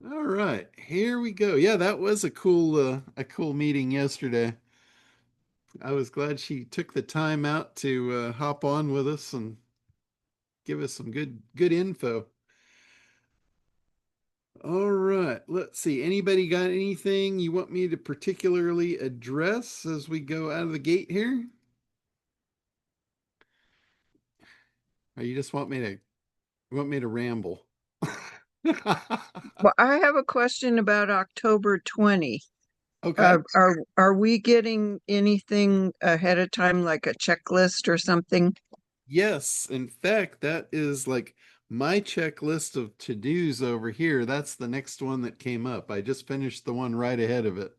All right, here we go. Yeah, that was a cool meeting yesterday. I was glad she took the time out to hop on with us and give us some good info. All right, let's see. Anybody got anything you want me to particularly address as we go out of the gate here? Or you just want me to ramble? Well, I have a question about October 20. Okay. Are we getting anything ahead of time, like a checklist or something? Yes, in fact, that is like my checklist of to-dos over here. That's the next one that came up. I just finished the one right ahead of it.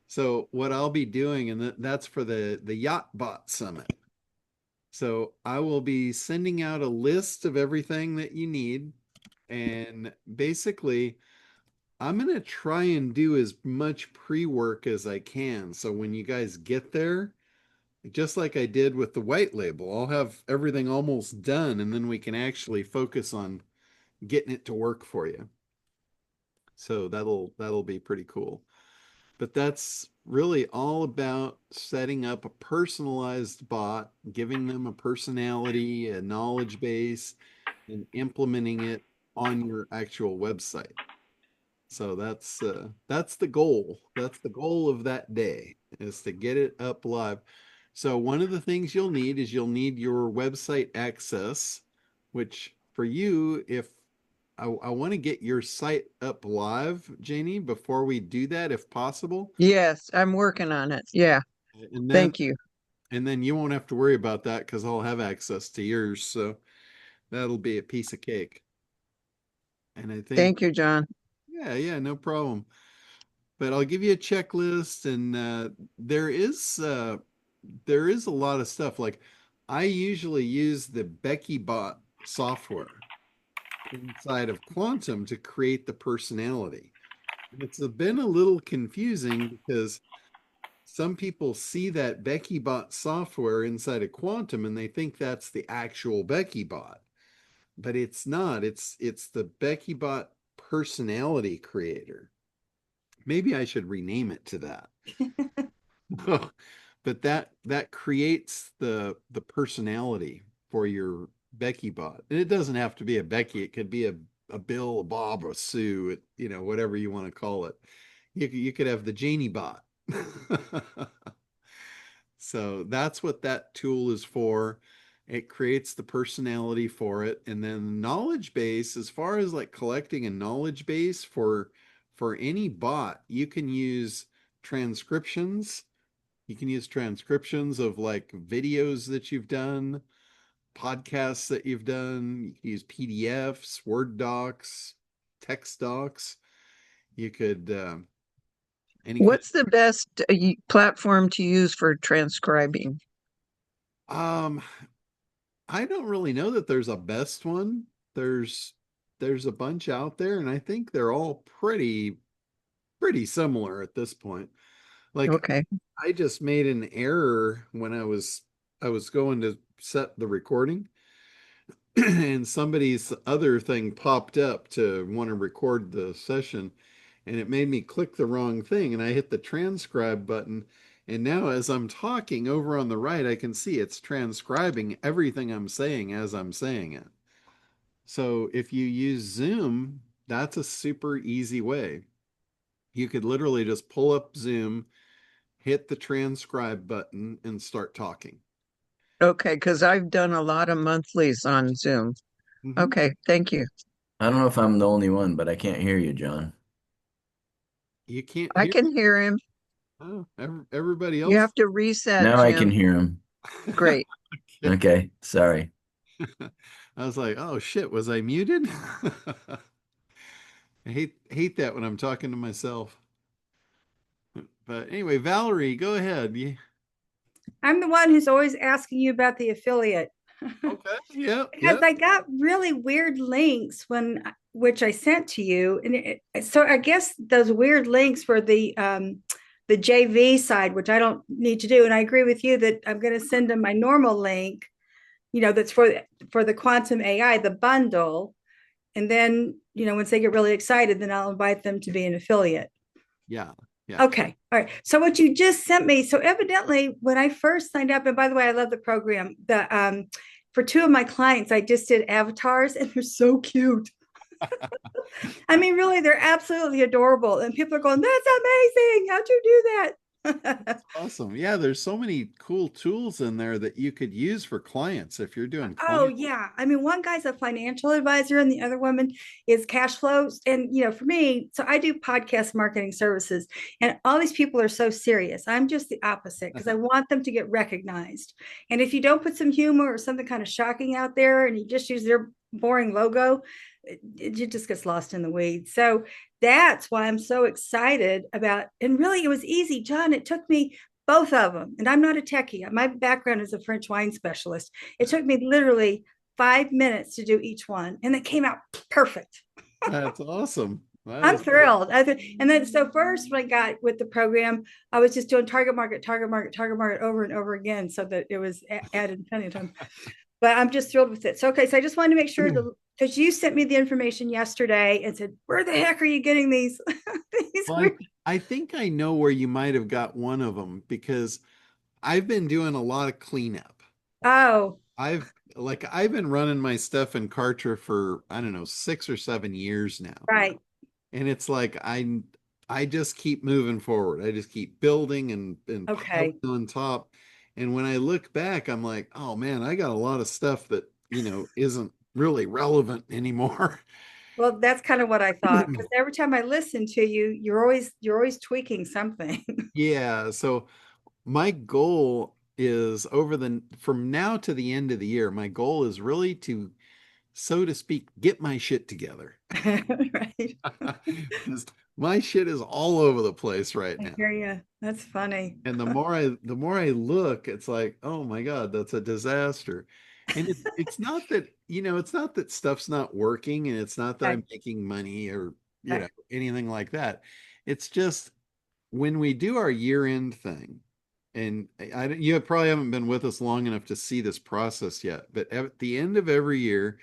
So what I'll be doing, and that's for the Yacht Bot Summit. So I will be sending out a list of everything that you need, and basically I'm gonna try and do as much pre-work as I can. So when you guys get there, just like I did with the white label, I'll have everything almost done, and then we can actually focus on getting it to work for you. So that'll be pretty cool. But that's really all about setting up a personalized bot, giving them a personality, a knowledge base, and implementing it on your actual website. So that's the goal. That's the goal of that day is to get it up live. So one of the things you'll need is you'll need your website access, which for you, if I want to get your site up live, Janie, before we do that, if possible. Yes, I'm working on it. Yeah, And then thank you. and then you won't have to worry about that because I'll have access to yours. So that'll be a piece of cake. And I think, Thank you, John. yeah, yeah, no problem. But I'll give you a checklist, and there is a lot of stuff. Like I usually use the Becky Bot software inside of Quantum to create the personality. And it's been a little confusing because some people see that Becky Bot software inside of Quantum and they think that's the actual Becky Bot, but it's not. It's the Becky Bot personality creator. Maybe I should rename it to that. But that creates the personality for your Becky bot. And it doesn't have to be a Becky. It could be a Bill, a Bob, a Sue, whatever you want to call it. You could have the Janie bot. So that's what that tool is for. It creates the personality for it. And then knowledge base, as far as like collecting a knowledge base for any bot, you can use transcriptions. You can use transcriptions of like videos that you've done, podcasts that you've done. You can use PDFs, Word docs, text docs. You could any kind What's the best platform to use for transcribing? um I don't really know that there's a best one. There's there's a bunch out there, and I think they're all pretty similar at this point. Like Okay. I just made an error when I was going to set the recording, and somebody's other thing popped up to want to record the session, and it made me click the wrong thing, and I hit the transcribe button. And now, as I'm talking over on the right, I can see it's transcribing everything I'm saying as I'm saying it. So if you use Zoom, that's a super easy way. You could literally just pull up Zoom, hit the transcribe button, and start talking. Okay, because I've done a lot of monthlies on Zoom. Hmm. Okay, thank you. I don't know if I'm the only one, but I can't hear you, John. You can't I hear can me? hear him. Oh, everybody You else? have to reset, Now I can Jim. hear him. Great. Okay. Okay, sorry. I was like, oh shit, was I muted? I hate that when I'm talking to myself. But anyway, Valerie, go ahead. I'm the one who's always asking you about the affiliate Okay. Yep. because Yep. I got really weird links when which I sent to you, and so I guess those weird links were the JV side, which I don't need to do. And I agree with you that I'm going to send them my normal link, that's for the quantum AI, the bundle, and then once they get really excited, then I'll invite them to be an affiliate. Yeah. Yeah. Okay. All right. So what you just sent me, so evidently when I first signed up, and by the way, I love the program. For two of my clients, I just did avatars and they're so cute. I mean, really, they're absolutely adorable. And people are going, that's amazing. How'd you do that? Awesome. Yeah, there's so many cool tools in there that you could use for clients if you're doing Oh, client. yeah. I mean, one guy's a financial advisor and the other woman is cash flows. And, for me, so I do podcast marketing services, and all these people are so serious. I'm just the opposite because I want them to get recognized. And if you don't put some humor or something kind of shocking out there and you just use their boring logo, it just gets lost in the weeds. So that's why I'm so excited about, and really it was easy, John. It took me both of them. And I'm not a techie. My background is a French wine specialist. It took me literally 5 minutes to do each one, and it came out perfect. That's awesome. I'm thrilled. And then, so first, when I got with the program, I was just doing target market, target market, target market over and over again, so that it was added plenty of time. But I'm just thrilled with it. So, okay, so I just wanted to make sure because you sent me the information yesterday and said, where the heck are you getting these? Well, I think I know where you might have got one of them because I've been doing a lot of cleanup. Oh, I've been running my stuff in Kartra for, I don't know, 6 or 7 years now. right. And it's like I just keep moving forward. I just keep building and Okay. piling on top. And when I look back, I'm like, oh man, I got a lot of stuff that, isn't really relevant anymore. Well, that's kind of what I thought, because every time I listen to you, you're always tweaking something. Yeah. So my goal is from now to the end of the year, my goal is really to, so to speak, get my shit together. Right. Because my shit is all over the place right I now. hear you. That's funny. And the more I look, it's like, oh my God, that's a disaster. And it's not that, it's not that stuff's not working and it's not that Okay. I'm making money or, Okay. anything like that. It's just when we do our year-end thing, and you probably haven't been with us long enough to see this process yet, but at the end of every year,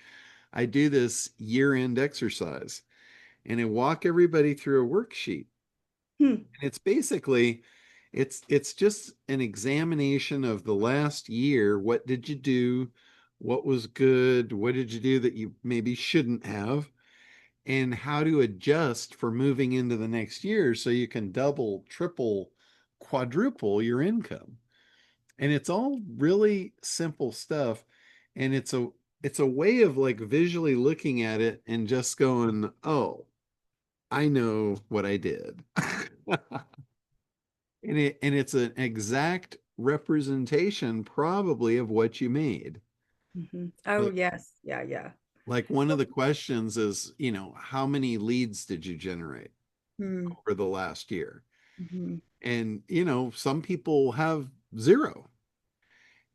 I do this year-end exercise and I walk everybody through a worksheet. Hmm. And it's basically it's just an examination of the last year. What did you do? What was good? What did you do that you maybe shouldn't have? And how to adjust for moving into the next year so you can double, triple, quadruple your income. And it's all really simple stuff. And it's a way of like visually looking at it and just going, oh, I know what I did. And it's an exact representation probably of what you made. Mhm. Oh, Like yes. Yeah, yeah. like one of the questions is, how many leads did you generate Hmm. over the last year? Mhm. And some people have zero.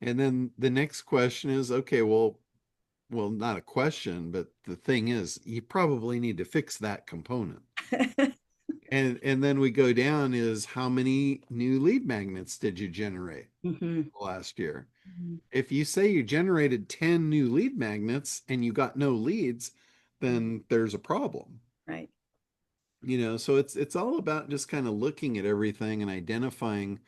And then the next question is, okay, well, not a question, but the thing is, you probably need to fix that component. And then we go down is how many new lead magnets did you generate Mhm. last year? Mhm. If you say you generated 10 new lead magnets and you got no leads, then there's a problem. Right. So it's all about just kind of looking at everything and identifying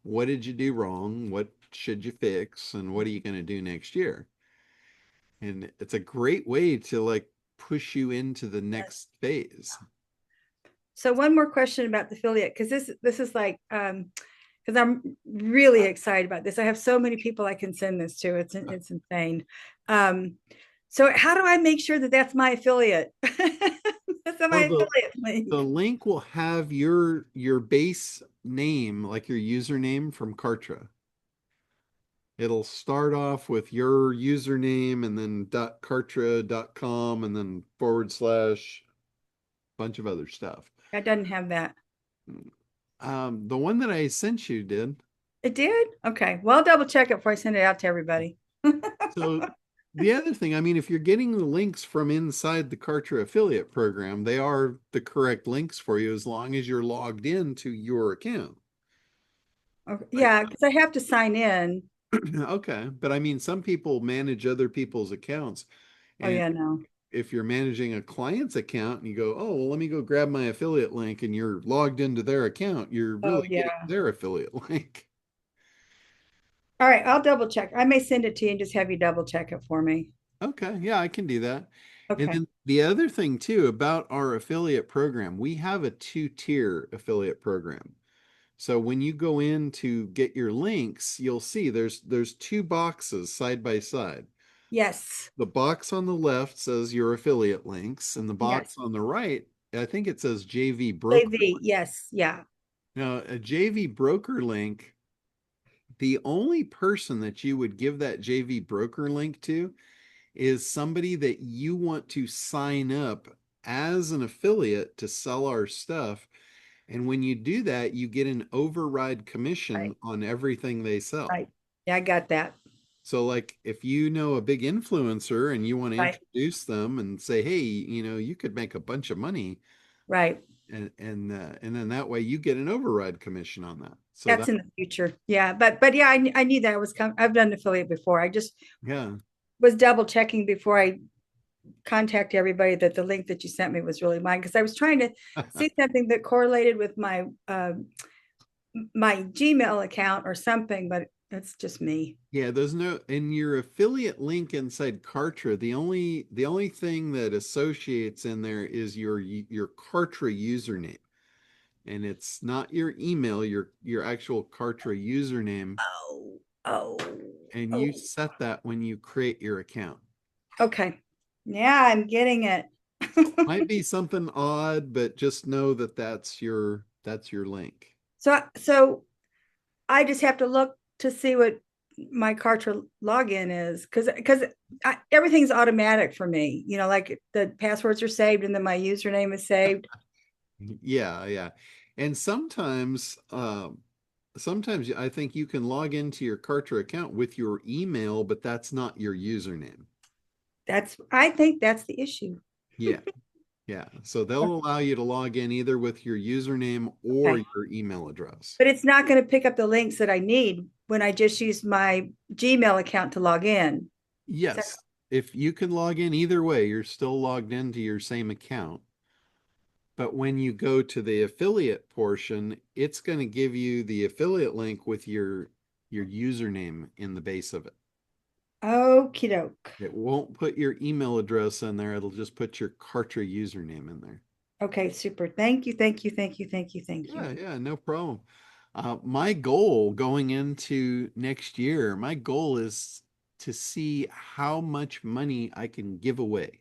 what did you do wrong, what should you fix, and what are you going to do next year? And it's a great way to like push you into the next phase. So one more question about the affiliate, because this is like because I'm really excited about this. I have so many people I can send this to. It's insane. Um, so how do I make sure that that's my affiliate? That's my Well, affiliate the link. link will have your base name, like your username from Kartra. It'll start off with your username and then .kartra.com and then / bunch of other stuff. That doesn't have that. The one that I sent you did. It did? Okay. Well, I'll double check it before I send it out to everybody. So the other thing, I mean, if you're getting the links from inside the Kartra affiliate program, they are the correct links for you as long as you're logged in to your account. Okay. Like, Yeah, because I have to sign in. okay, but I mean, some people manage other people's accounts, Oh and yeah, no. if you're managing a client's account and you go, oh, well, let me go grab my affiliate link, and you're logged into their account, you're Oh, really getting yeah. their affiliate link. All right, I'll double check. I may send it to you and just have you double check it for me. Okay, yeah, I can do that. And Okay. then the other thing too about our affiliate program, we have a two-tier affiliate program. So when you go in to get your links, you'll see there's two boxes side by side. Yes. The box on the left says your affiliate links, and the box Yes. on the right, I think it says JV broker. AV. Yes. Yeah. Now, a JV broker link, the only person that you would give that JV broker link to is somebody that you want to sign up as an affiliate to sell our stuff. And when you do that, you get an override commission Right. on everything they sell. Right. Yeah, I got that. So, like, if you know a big influencer and you want to Right. introduce them and say, hey, you could make a bunch of money, Right. and then that way you get an override commission on that. So That's that, in the future. Yeah. But yeah, I knew that was coming. I've done affiliate before. I just yeah. was double checking before I contact everybody that the link that you sent me was really mine, because I was trying to see something that correlated with my Gmail account or something, but it's just me. Yeah, there's no in your affiliate link inside Kartra, the only thing that associates in there is your Kartra username. And it's not your email, your actual Kartra username, Oh, oh, and you oh. set that when you create your account. Okay. Yeah, I'm getting it. Might be something odd, but just know that that's your link. So I just have to look to see what my Kartra login is, because everything's automatic for me. Like the passwords are saved and then my username is saved. Yeah, yeah. And sometimes I think you can log into your Kartra account with your email, but that's not your username. I think that's the issue. Yeah, yeah. So they'll allow you to log in either with your username or Okay. your email address. But it's not going to pick up the links that I need when I just use my Gmail account to log in. So, Yes. If you can log in either way, you're still logged into your same account. But when you go to the affiliate portion, it's going to give you the affiliate link with your username in the base of it. okie doke. It won't put your email address in there. It'll just put your Kartra username in there. Okay, super. Thank you, thank you, thank you, thank you, thank you. Yeah, yeah, no problem. My goal going into next year, my goal is to see how much money I can give away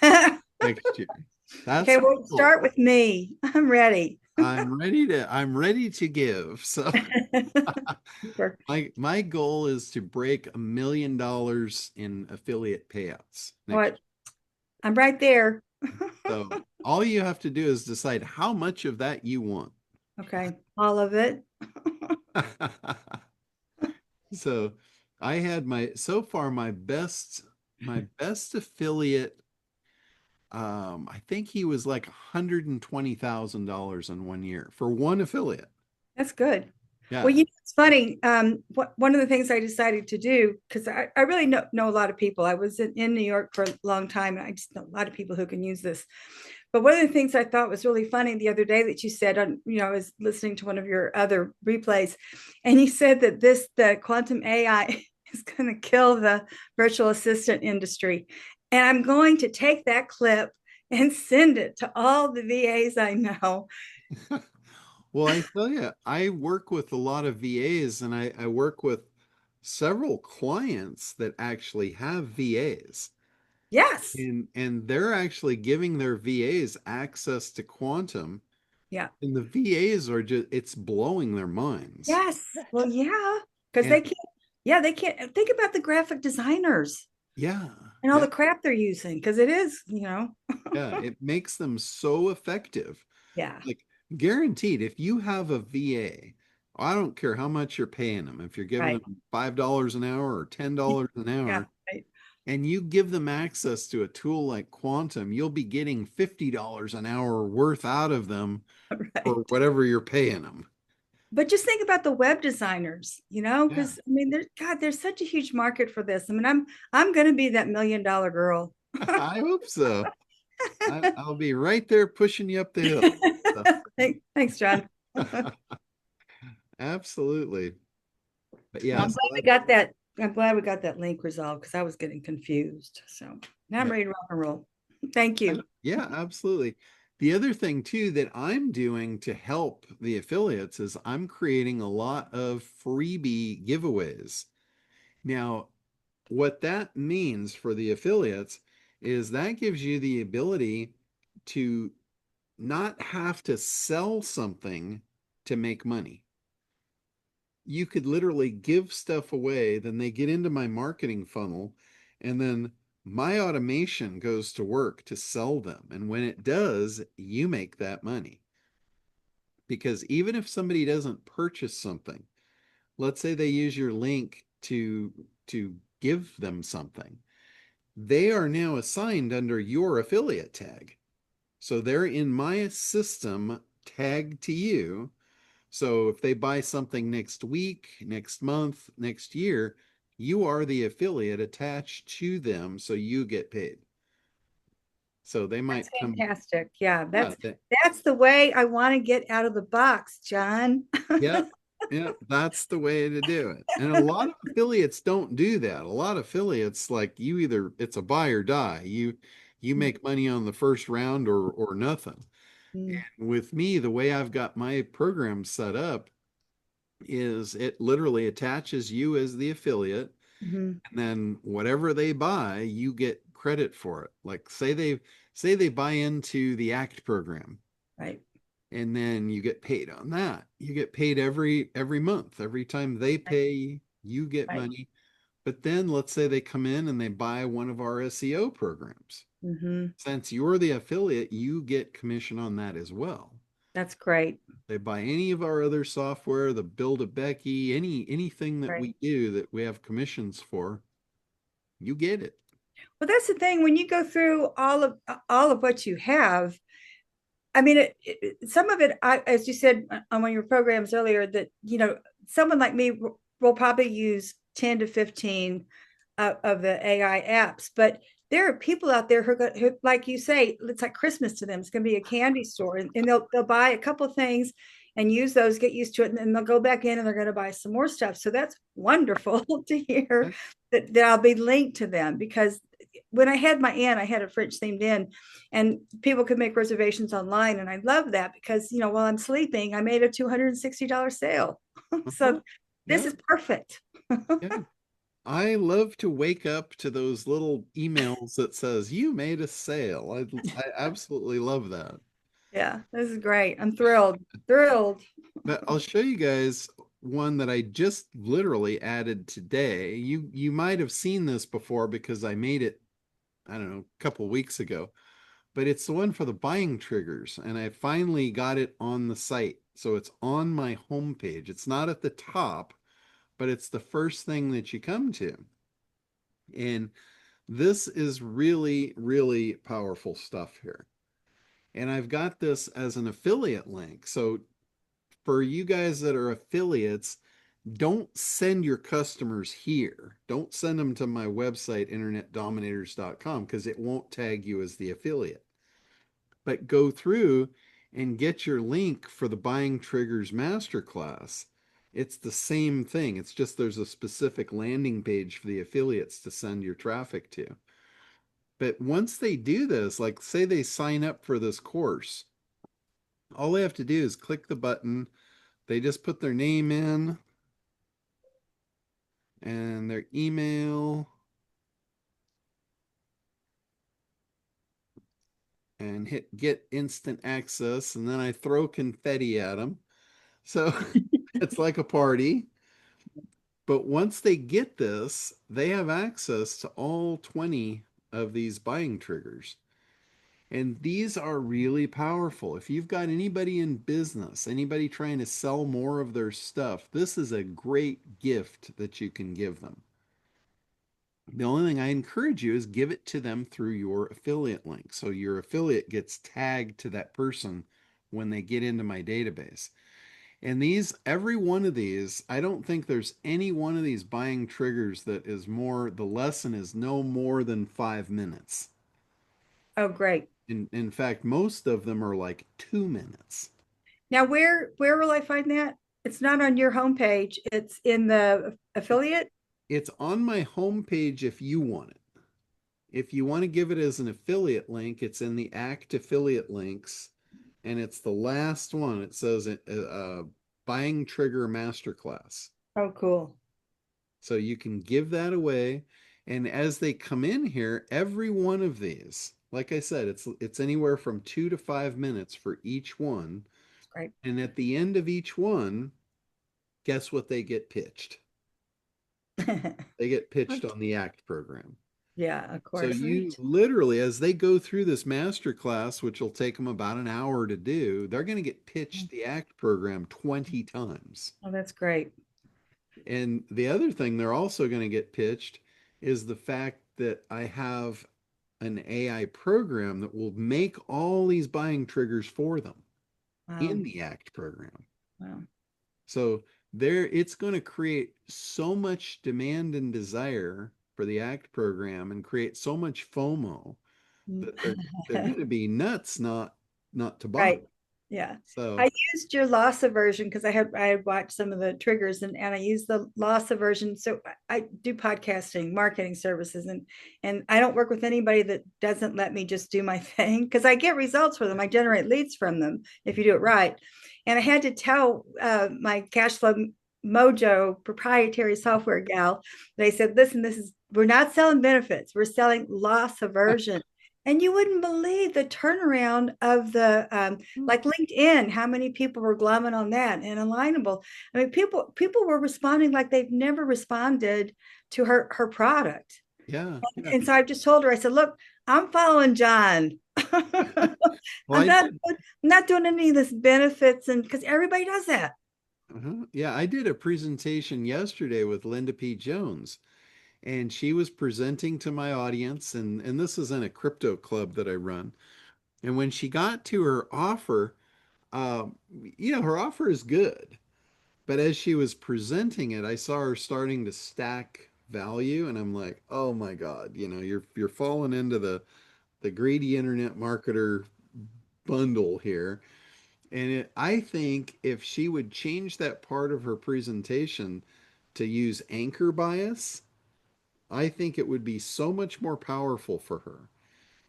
next year. Okay, That's my well, goal. start with me. I'm ready. I'm ready to give. So Super. my goal is to break $1 million in affiliate payouts next. What? I'm right there. So all you have to do is decide how much of that you want. Okay, all of it. So I had so far my best affiliate, I think he was like $120,000 in 1 year for one affiliate. That's good. Yeah. Well, it's funny. One of the things I decided to do, because I really know a lot of people. I was in New York for a long time, and I just know a lot of people who can use this. But one of the things I thought was really funny the other day that you said I was listening to one of your other replays, and you said that the quantum AI is going to kill the virtual assistant industry. And I'm going to take that clip and send it to all the VAs I know. Well, I tell you, I work with a lot of VAs, and I work with several clients that actually have VAs. Yes. And they're actually giving their VAs access to quantum, Yeah. and the VAs are just it's blowing their minds. Yes. Well, yeah, because And they can't think about the graphic designers yeah, and all yeah, the crap they're using, because it is. yeah, it makes them so effective. Yeah. Like guaranteed, if you have a VA, I don't care how much you're paying them, if you're giving Right. them $5 an hour or $10 an Yeah. hour, Right. and you give them access to a tool like Quantum, you'll be getting $50 an hour worth out of them for Right. whatever you're paying them. But just think about the web designers, Yeah. because there's such a huge market for this. I mean, I'm going to be that $1 million girl. I hope so. I'll be right there pushing you up the hill. So, Thanks, John. Well, absolutely. But I'm yeah, glad so we got that. I'm glad we got that link resolved because I was getting confused. So now I'm yeah, ready to rock and roll. Thank you. yeah, absolutely. The other thing too that I'm doing to help the affiliates is I'm creating a lot of freebie giveaways. Now, what that means for the affiliates is that gives you the ability to not have to sell something to make money. You could literally give stuff away, then they get into my marketing funnel, and then my automation goes to work to sell them. And when it does, you make that money. Because even if somebody doesn't purchase something, let's say they use your link to give them something, they are now assigned under your affiliate tag. So they're in my system tagged to you. So if they buy something next week, next month, next year, you are the affiliate attached to them, so you get paid. So they That's might come, fantastic. Yeah, yeah, that's the way I want to get out of the box, John. yeah, yeah, that's the way to do it. And a lot of affiliates don't do that. A lot of affiliates, like you either it's a buy or die. You make money on the first round or nothing. Mm-hmm. And with me, the way I've got my program set up is it literally attaches you as the affiliate, and then whatever they buy, you get credit for it. Like say they buy into the ACT program, Right, and then you get paid on that. You get paid every month. Every time they pay, you get right. money. But then let's say they come in and they buy one of our SEO programs. Mm-hmm. Since you're the affiliate, you get commission on that as well. That's great. They buy any of our other software, the Build a Becky, anything that Right. we do that we have commissions for, you get it. Well, that's the thing. When you go through all of what you have, I mean, some of it, as you said on one of your programs earlier, that someone like me will probably use 10 to 15 of the AI apps, but there are people out there who, like you say, it's like Christmas to them. It's going to be a candy store, and they'll buy a couple of things and use those, get used to it, and then they'll go back in and they're going to buy some more stuff. So that's wonderful to hear that I'll be linked to them, because when I had my inn, I had a French themed inn, and people could make reservations online. And I love that because, while I'm sleeping, I made a $260 sale. Uh-huh. So this Yeah, is perfect. yeah. I love to wake up to those little emails that says you made a sale. I absolutely love that. Yeah, this is great. I'm thrilled. Thrilled. But I'll show you guys one that I just literally added today. You might have seen this before because I made it, I don't know, a couple weeks ago. But it's the one for the buying triggers, and I finally got it on the site. So it's on my homepage. It's not at the top, but it's the first thing that you come to. And this is really, really powerful stuff here. And I've got this as an affiliate link. So for you guys that are affiliates, don't send your customers here. Don't send them to my website, internetdominators.com, because it won't tag you as the affiliate. But go through and get your link for the Buying Triggers Masterclass. It's the same thing. It's just there's a specific landing page for the affiliates to send your traffic to. But once they do this, like say they sign up for this course, all they have to do is click the button. They just put their name in and their email and hit get instant access. And then I throw confetti at them. So it's like a party. But once they get this, they have access to all 20 of these buying triggers. And these are really powerful. If you've got anybody in business, anybody trying to sell more of their stuff, this is a great gift that you can give them. The only thing I encourage you is give it to them through your affiliate link. So your affiliate gets tagged to that person when they get into my database. And every one of these, I don't think there's any one of these buying triggers that is more, the lesson is no more than 5 minutes. Oh, great. In fact, most of them are like 2 minutes. Now, where will I find that? It's not on your homepage. It's in the affiliate. It's on my homepage if you want it. If you want to give it as an affiliate link, it's in the ACT affiliate links, and it's the last one. It says buying trigger masterclass. Oh, cool. So you can give that away. And as they come in here, every one of these, like I said, it's anywhere from 2 to 5 minutes for each one. Great. And at the end of each one, guess what they get pitched? They get pitched on the ACT program. Yeah, of So course. you literally, as they go through this master class, which will take them about an hour to do, they're going to get pitched the ACT program 20 times. Oh, that's great. And the other thing they're also going to get pitched is the fact that I have an AI program that will make all these buying triggers for them Wow. in the ACT program. Wow. So there, it's going to create so much demand and desire for the ACT program and create so much FOMO that they're going to be nuts not to buy. Right. Yeah. So I used your loss aversion because I had watched some of the triggers and I used the loss aversion. So I do podcasting, marketing services, and I don't work with anybody that doesn't let me just do my thing because I get results for them. I generate leads from them if you do it right. And I had to tell my cash flow mojo proprietary software gal, they said, listen, we're not selling benefits, we're selling loss aversion. And you wouldn't believe the turnaround of the like LinkedIn, how many people were glumming on that and Alignable. I mean, people were responding like they've never responded to her product. yeah, yeah. And so I just told her, I said, look, I'm following John. Well, I'm not doing any of this benefits, and because everybody does that. Yeah, I did a presentation yesterday with Linda P. Jones, and she was presenting to my audience, and this is in a crypto club that I run. And when she got to her offer, her offer is good, but as she was presenting it, I saw her starting to stack value, and I'm like, oh my God, you're falling into the greedy internet marketer bundle here. And I think if she would change that part of her presentation to use anchor bias, I think it would be so much more powerful for her.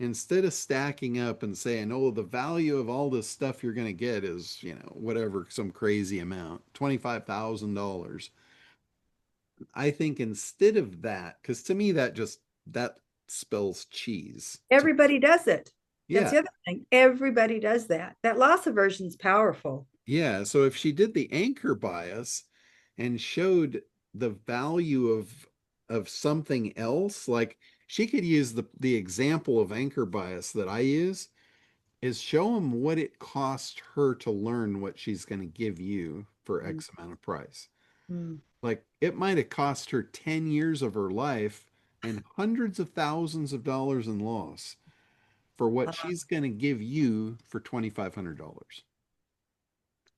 Instead of stacking up and saying, oh, the value of all this stuff you're going to get is, whatever, some crazy amount, $25,000. I think instead of that, because to me, that spells cheese. Everybody does it. That's Yeah. the other thing. Everybody does that. That loss aversion is powerful. Yeah. So if she did the anchor bias and showed the value of something else, like she could use the example of anchor bias that I use is show them what it cost her to learn what she's going to give you for X amount of price. Mm. Like it might have cost her 10 years of her life and hundreds of thousands of dollars in loss for what she's going to give you for $2,500.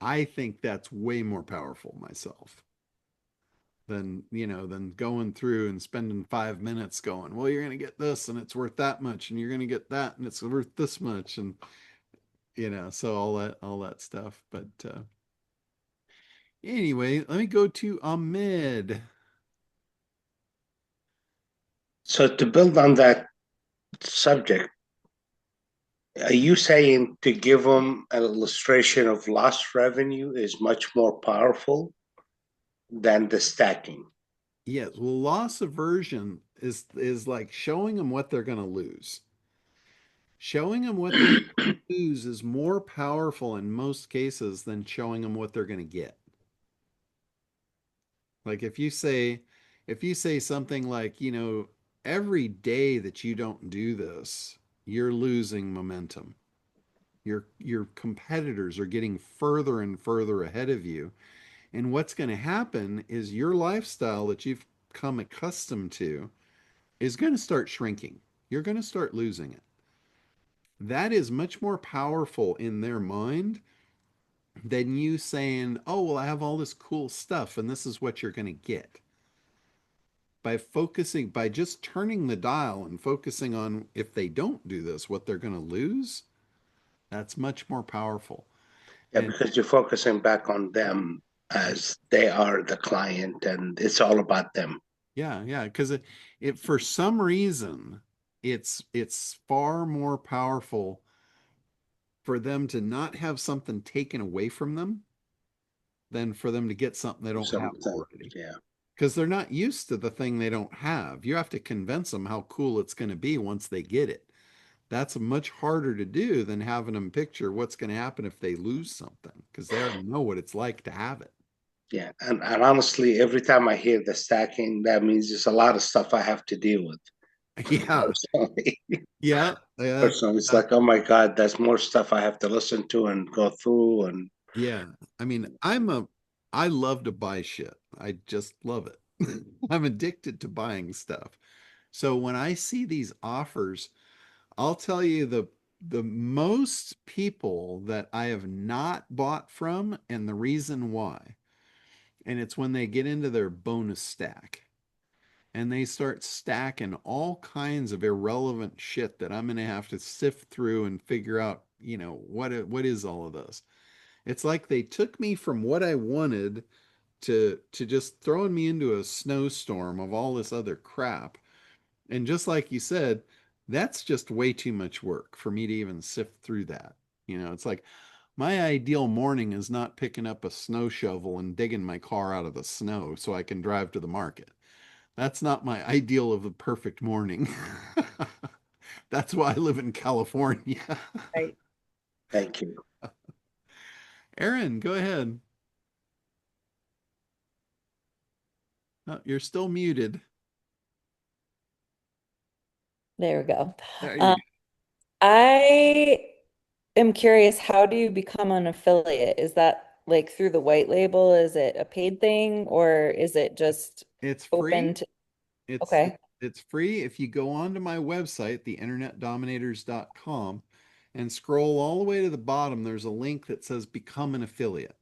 I think that's way more powerful myself than going through and spending 5 minutes going, well, you're going to get this and it's worth that much, and you're going to get that and it's worth this much, and so all that stuff. But anyway, let me go to Ahmed. So to build on that subject, are you saying to give them an illustration of lost revenue is much more powerful than the stacking? Yes, well, loss aversion is like showing them what they're going to lose. Showing them what they're going to lose is more powerful in most cases than showing them what they're going to get. Like if you say something like, every day that you don't do this, you're losing momentum. Your competitors are getting further and further ahead of you. And what's going to happen is your lifestyle that you've come accustomed to is going to start shrinking. You're going to start losing it. That is much more powerful in their mind than you saying, oh, well, I have all this cool stuff and this is what you're going to get. by focusing, by just turning the dial and focusing on if they don't do this, what they're going to lose, that's much more powerful. Yeah, And because you're focusing back on them as they are the client and it's all about them. yeah, because it for some reason it's far more powerful for them to not have something taken away from them than for them to get something they don't have Something, already. yeah. Because they're not used to the thing they don't have. You have to convince them how cool it's going to be once they get it. That's much harder to do than having them picture what's going to happen if they lose something, because they already know what it's like to have it. Yeah. And honestly, every time I hear the stacking, that means there's a lot of stuff I have to deal with Yeah, personally. yeah, yeah, Personally, it's that, like, oh my God, there's more stuff I have to listen to and go through. And yeah. I mean, I love to buy shit. I just love it. I'm addicted to buying stuff. So when I see these offers, I'll tell you the most people that I have not bought from and the reason why. And it's when they get into their bonus stack and they start stacking all kinds of irrelevant shit that I'm going to have to sift through and figure out, what is all of this? It's like they took me from what I wanted to just throwing me into a snowstorm of all this other crap. And just like you said, that's just way too much work for me to even sift through that. It's like my ideal morning is not picking up a snow shovel and digging my car out of the snow so I can drive to the market. That's not my ideal of the perfect morning. That's why I live in California. Right. thank you. Aaron, go ahead. Oh, you're still muted. There we go. There you Um, go. I am curious, how do you become an affiliate? Is that like through the white label? Is it a paid thing or is it just It's open free. to? It's Okay. it's free if you go onto my website, theinternetdominators.com, and scroll all the way to the bottom. There's a link that says become an affiliate.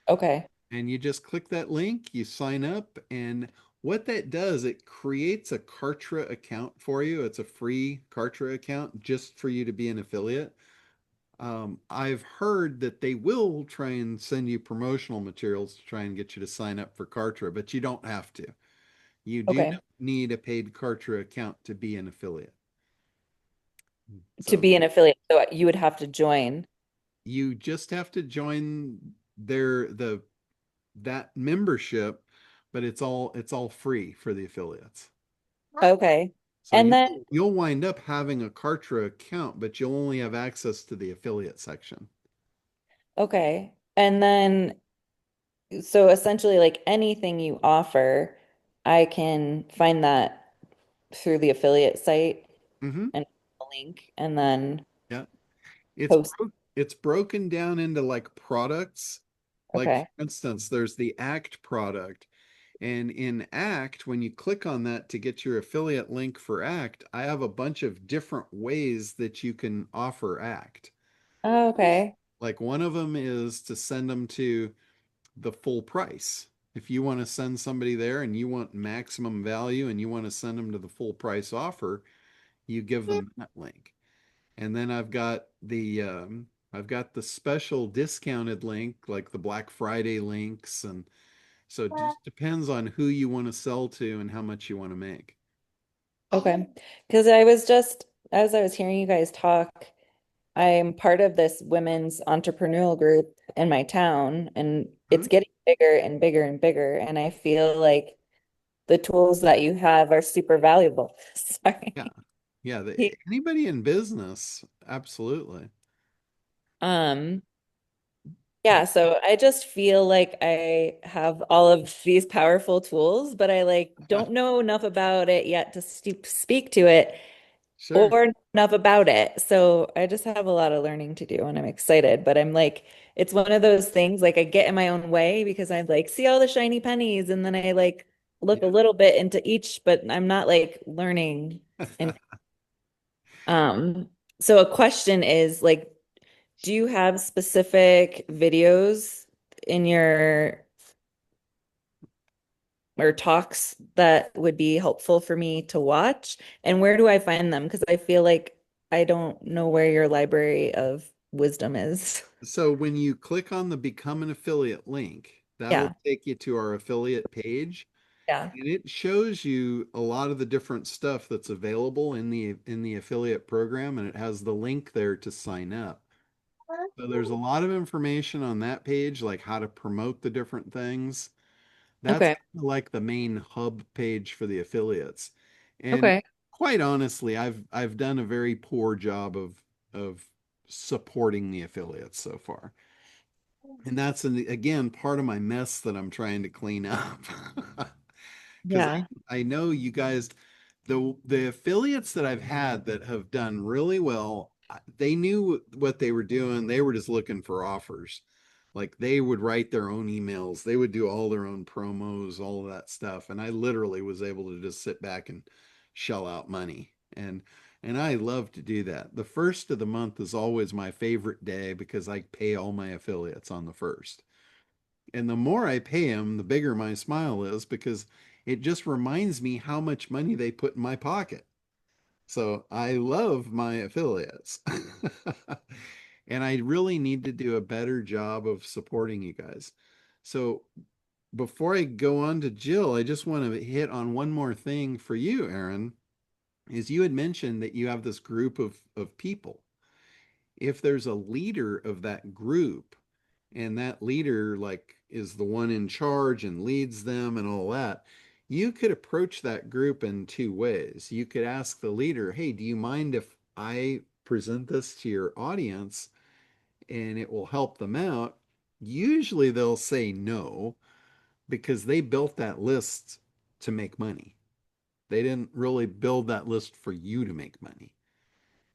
Okay. And you just click that link, you sign up, and what that does, it creates a Kartra account for you. It's a free Kartra account just for you to be an affiliate. I've heard that they will try and send you promotional materials to try and get you to sign up for Kartra, but you don't have to. You do Okay. not need a paid Kartra account to be an affiliate. To So be an affiliate. So you would have to join. you just have to join the that membership, but it's all free for the affiliates. Okay. So And you then, you'll wind up having a Kartra account, but you'll only have access to the affiliate section. okay. And then, so essentially, like anything you offer, I can find that through the affiliate site Hmm. and a link and then Yeah. It's post. bro it's broken down into like products. Like Okay. for instance, there's the Act product. And in Act, when you click on that to get your affiliate link for Act, I have a bunch of different ways that you can offer Act. Oh, okay. Like one of them is to send them to the full price. If you want to send somebody there and you want maximum value and you want to send them to the full price offer, you give them that link. And then I've got the special discounted link, like the Black Friday links, and so it just depends on who you want to sell to and how much you want to make. Okay. Because I was just, as I was hearing you guys talk, I'm part of this women's entrepreneurial group in my town, and Hmm? it's getting bigger and bigger and bigger. And I feel like the tools that you have are super valuable. Sorry. Yeah, yeah. Anybody in business, absolutely. Um, yeah, so I just feel like I have all of these powerful tools, but I like don't know enough about it yet to speak to it Sure. or enough about it. So I just have a lot of learning to do and I'm excited, but I'm like, it's one of those things like I get in my own way because I like see all the shiny pennies and then I like look a Yeah. little bit into each, but I'm not like learning. And so a question is like, do you have specific videos in your or talks that would be helpful for me to watch? And where do I find them? Because I feel like I don't know where your library of wisdom is. So when you click on the become an affiliate link, that'll Yeah. take you to our affiliate page, Yeah. and it shows you a lot of the different stuff that's available in the affiliate program, and it has the link there to sign up. So there's a lot of information on that page, like how to promote the different things. That's Okay. kind of like the main hub page for the affiliates. And Okay. quite honestly, I've done a very poor job of supporting the affiliates so far. And that's again part of my mess that I'm trying to clean up. Because Yeah. I know you guys, the affiliates that I've had that have done really well, they knew what they were doing. They were just looking for offers. Like they would write their own emails, they would do all their own promos, all of that stuff. And I literally was able to just sit back and shell out money. And I love to do that. The first of the month is always my favorite day because I pay all my affiliates on the first. And the more I pay them, the bigger my smile is because it just reminds me how much money they put in my pocket. So I love my affiliates. And I really need to do a better job of supporting you guys. So before I go on to Jill, I just want to hit on one more thing for you, Aaron, is you had mentioned that you have this group of people. If there's a leader of that group, and that leader like is the one in charge and leads them and all that, you could approach that group in two ways. You could ask the leader, hey, do you mind if I present this to your audience and it will help them out? Usually they'll say no because they built that list to make money. They didn't really build that list for you to make money,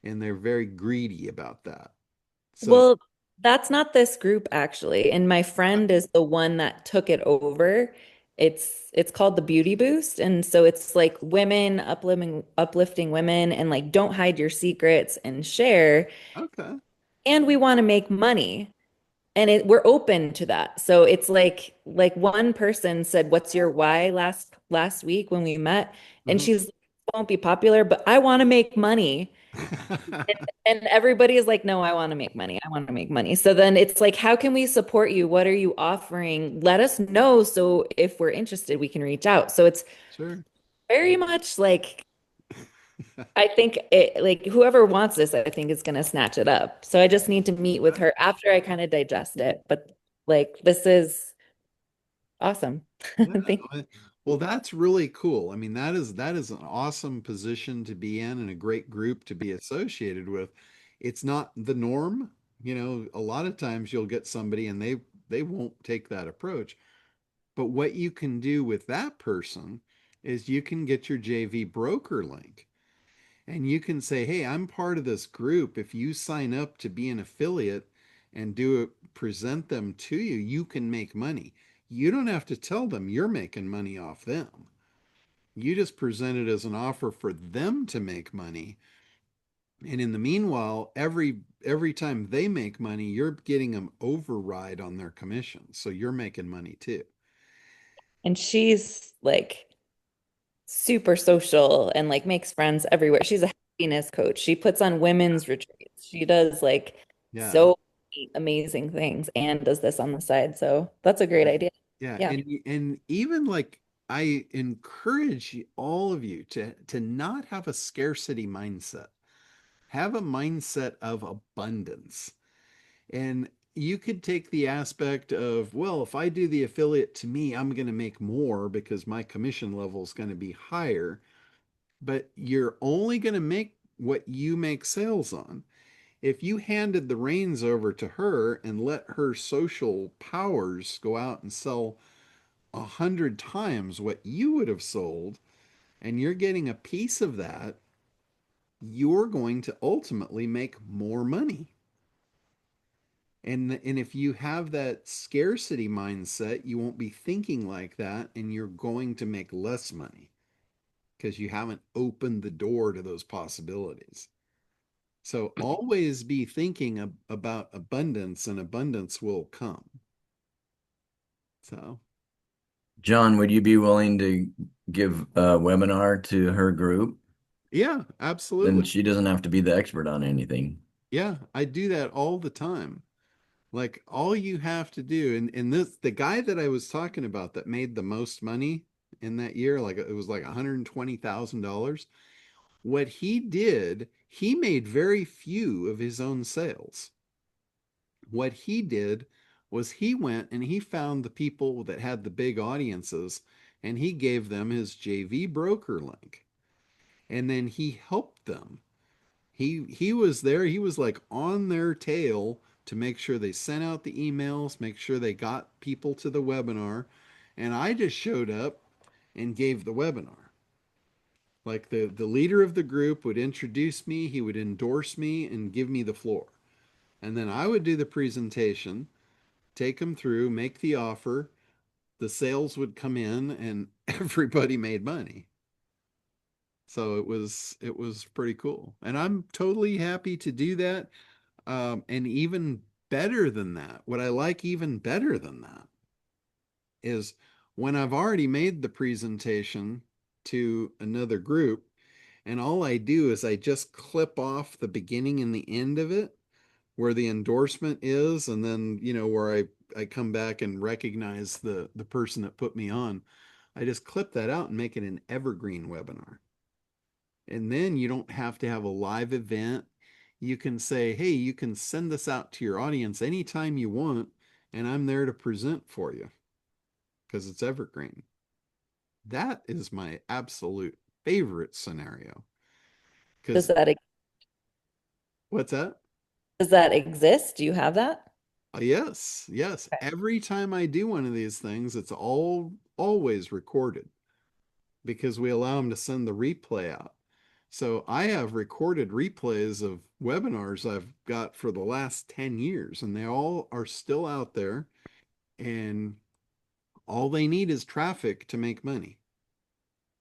and they're very greedy about that. So Well, that's not this group actually. And my friend is the one that took it over. It's called the Beauty Boost. And so it's like women uplifting women and like don't hide your secrets and share. okay. And we want to make money. And we're open to that. So it's like one person said, "What's your why?" last week when we met, and Mhm. she's like, "Won't be popular, but I want to make money." And everybody is like, "No, I want to make money. I want to make money." So then it's like, how can we support you? What are you offering? Let us know so if we're interested, we can reach out. So it's Sure. very much like I think it like whoever wants this, I think is gonna snatch it up. So I just need to meet with her after I kind of digest it. But like this is awesome. Yeah. Thank Well, that's really cool. I mean, that is an awesome position to be in and a great group to be associated with. It's not the norm. You know, a lot of times you'll get somebody and they won't take that approach. But what you can do with that person is you can get your JV broker link and you can say, "Hey, I'm part of this group. If you sign up to be an affiliate and do it, present them to you, you can make money. You don't have to tell them you're making money off them. You just present it as an offer for them to make money. And in the meanwhile, every time they make money, you're getting them override on their commission. So you're making money too." And she's like super social and like makes friends everywhere. She's a happiness coach. She puts on women's retreats. She does like Yeah. so many amazing things and does this on the side. So that's a great idea. Yeah, Yeah. and even like I encourage all of you to not have a scarcity mindset. Have a mindset of abundance. And you could take the aspect of, well, if I do the affiliate to me, I'm going to make more because my commission level is going to be higher, but you're only going to make what you make sales on. If you handed the reins over to her and let her social powers go out and sell 100 times what you would have sold, and you're getting a piece of that, you're going to ultimately make more money. And if you have that scarcity mindset, you won't be thinking like that, and you're going to make less money because you haven't opened the door to those possibilities. So always be thinking about abundance, and abundance will come. So John, would you be willing to give a webinar to her group? Yeah, Then absolutely. she doesn't have to be the expert on anything. Yeah, I do that all the time. Like all you have to do, and this the guy that I was talking about that made the most money in that year, like it was like $120,000. What he did, he made very few of his own sales. What he did was he went and he found the people that had the big audiences and he gave them his JV broker link. And then he helped them. He was there, he was like on their tail to make sure they sent out the emails, make sure they got people to the webinar, and I just showed up and gave the webinar. Like the leader of the group would introduce me, he would endorse me and give me the floor. And then I would do the presentation, take them through, make the offer, the sales would come in and everybody made money. So it was pretty cool. And I'm totally happy to do that. And even better than that, what I like even better than that is when I've already made the presentation to another group, and all I do is I just clip off the beginning and the end of it where the endorsement is, and then, where I come back and recognize the person that put me on. I just clip that out and make it an evergreen webinar. And then you don't have to have a live event. You can say, hey, you can send this out to your audience anytime you want, and I'm there to present for you because it's evergreen. That is my absolute favorite scenario. Does Because that what's that? does that exist? Do you have that? Yes, yes. Okay. Every time I do one of these things, it's always recorded because we allow them to send the replay out. So I have recorded replays of webinars I've got for the last 10 years, and they all are still out there, and all they need is traffic to make money.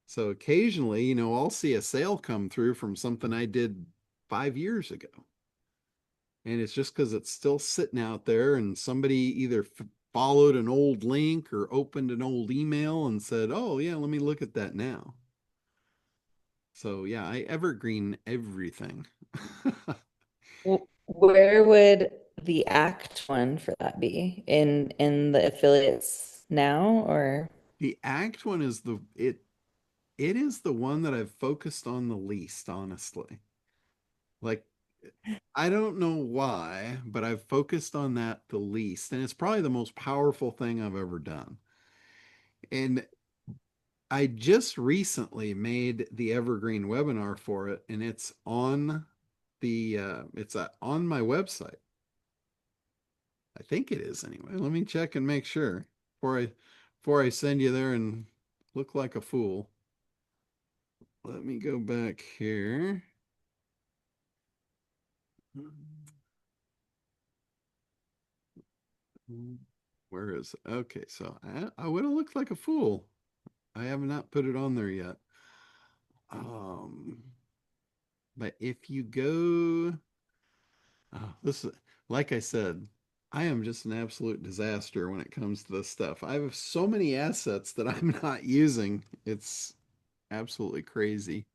So occasionally, I'll see a sale come through from something I did 5 years ago. And it's just because it's still sitting out there, and somebody either followed an old link or opened an old email and said, oh, yeah, let me look at that now. So yeah, I evergreen everything. Where would the act one for that be? In the affiliates now or The ACT one is it is the one that I've focused on the least, honestly. Like I don't know why, but I've focused on that the least, and it's probably the most powerful thing I've ever done. And I just recently made the evergreen webinar for it, and it's on my website. I think it is anyway. Let me check and make sure before I send you there and look like a fool. Let me go back here. Where is it? Okay, so I would have looked like a fool. I have not put it on there yet. Um, but if you go, this is like I said, I am just an absolute disaster when it comes to this stuff. I have so many assets that I'm not using. It's absolutely crazy.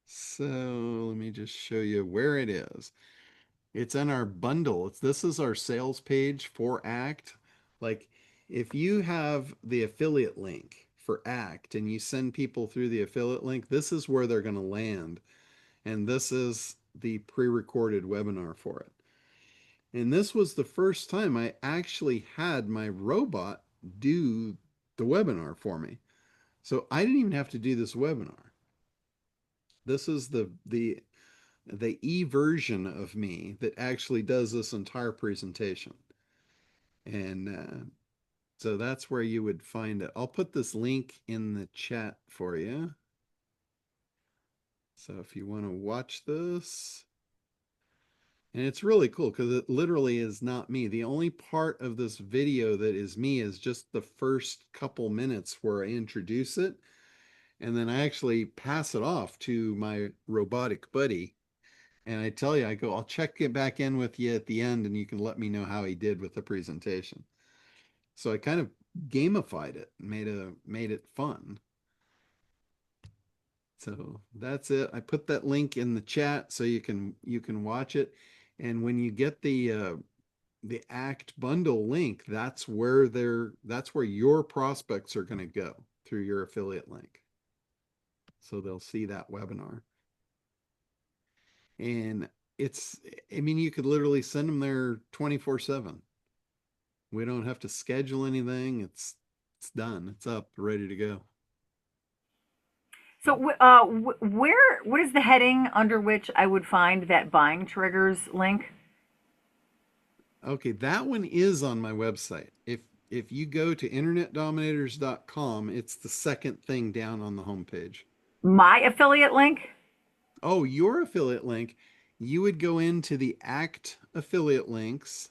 So let me just show you where it is. It's in our bundle. This is our sales page for ACT. Like if you have the affiliate link for ACT and you send people through the affiliate link, this is where they're going to land. And this is the pre-recorded webinar for it. And this was the first time I actually had my robot do the webinar for me. So I didn't even have to do this webinar. This is the e version of me that actually does this entire presentation. And so that's where you would find it. I'll put this link in the chat for you. So if you want to watch this, and it's really cool because it literally is not me. The only part of this video that is me is just the first couple minutes where I introduce it. And then I actually pass it off to my robotic buddy. And I tell you, I go, I'll check it back in with you at the end and you can let me know how he did with the presentation. So I kind of gamified it, made it fun. So that's it. I put that link in the chat so you can watch it. And when you get the ACT bundle link, that's where your prospects are going to go through your affiliate link. So they'll see that webinar. And I mean, you could literally send them there 24/7. We don't have to schedule anything. It's done. It's up, ready to go. So, what is the heading under which I would find that buying triggers link? Okay, that one is on my website. If you go to internetdominators.com, it's the second thing down on the homepage. My affiliate link? Oh, your affiliate link, you would go into the ACT affiliate links,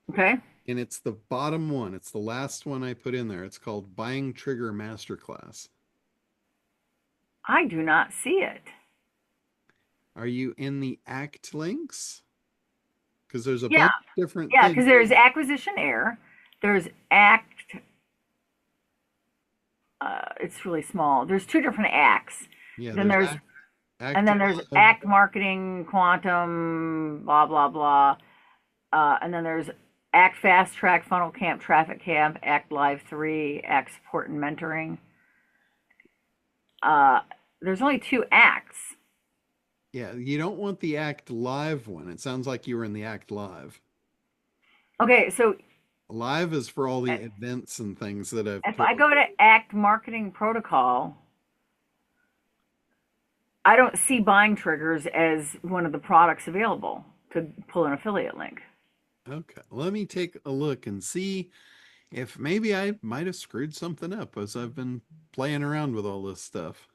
Okay. and it's the bottom one. It's the last one I put in there. It's called Buying Trigger Masterclass. I do not see it. Are you in the ACT links? Because there's a Yeah. bunch of different Yeah, things. because there's acquisition air, there's act. It's really small. There's two different acts. Yeah, Then there's ACT and then there's Live. act marketing, quantum, blah blah blah. And then there's act fast track, funnel camp, traffic camp, act live 3, act support and mentoring. There's only 2 acts. Yeah, you don't want the ACT Live one. It sounds like you were in the ACT Live. Okay, so Live is for all the events and things that I've if put. I go to act marketing protocol, I don't see buying triggers as one of the products available to pull an affiliate link. Okay, let me take a look and see if maybe I might have screwed something up as I've been playing around with all this stuff.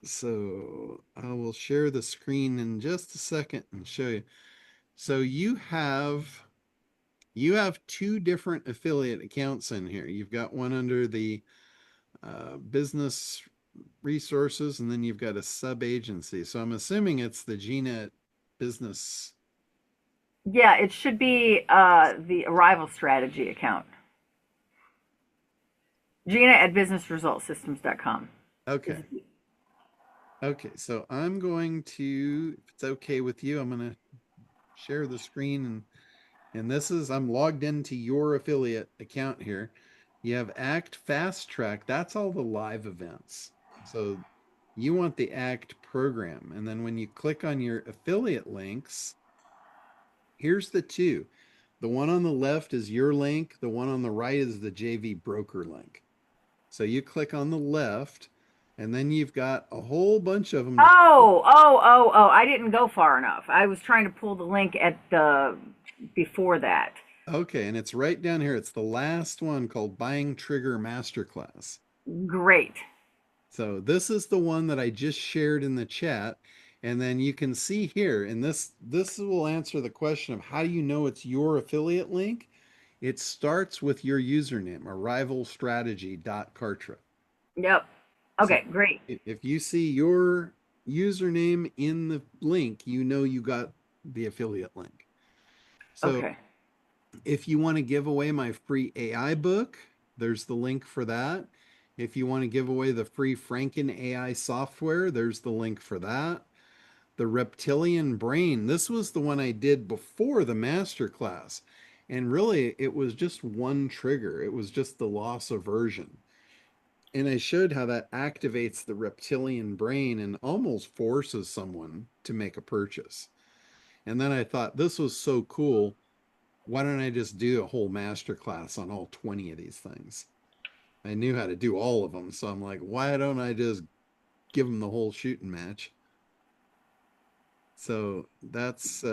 So I will share the screen in just a second and show you. So you have 2 different affiliate accounts in here. You've got one under the business resources, and then you've got a sub agency. So I'm assuming it's the GNet business. Yeah, it should be the arrival strategy account. Gina at businessresultsystems.com. Okay. Okay, so I'm going to, if it's okay with you, I'm going to share the screen, and this is, I'm logged into your affiliate account here. You have ACT Fast Track. That's all the live events. So you want the ACT program. And then when you click on your affiliate links, here's the 2. The one on the left is your link. The one on the right is the JV broker link. So you click on the left, and then you've got a whole bunch of them. Oh, I didn't go far enough. I was trying to pull the link at the before that. Okay, and it's right down here. It's the last one called Buying Trigger Masterclass. Great. So this is the one that I just shared in the chat. And then you can see here, and this will answer the question of how do you know it's your affiliate link? It starts with your username, arrivalstrategy.kartra. Yep. Okay, So great. if you see your username in the link, you know you got the affiliate link. So Okay. if you want to give away my free AI book, there's the link for that. If you want to give away the free Franken AI software, there's the link for that. The reptilian brain, this was the one I did before the masterclass. And really, it was just one trigger. It was just the loss aversion. And I showed how that activates the reptilian brain and almost forces someone to make a purchase. And then I thought, this was so cool. Why don't I just do a whole masterclass on all 20 of these things? I knew how to do all of them. So I'm like, why don't I just give them the whole shooting match? So that's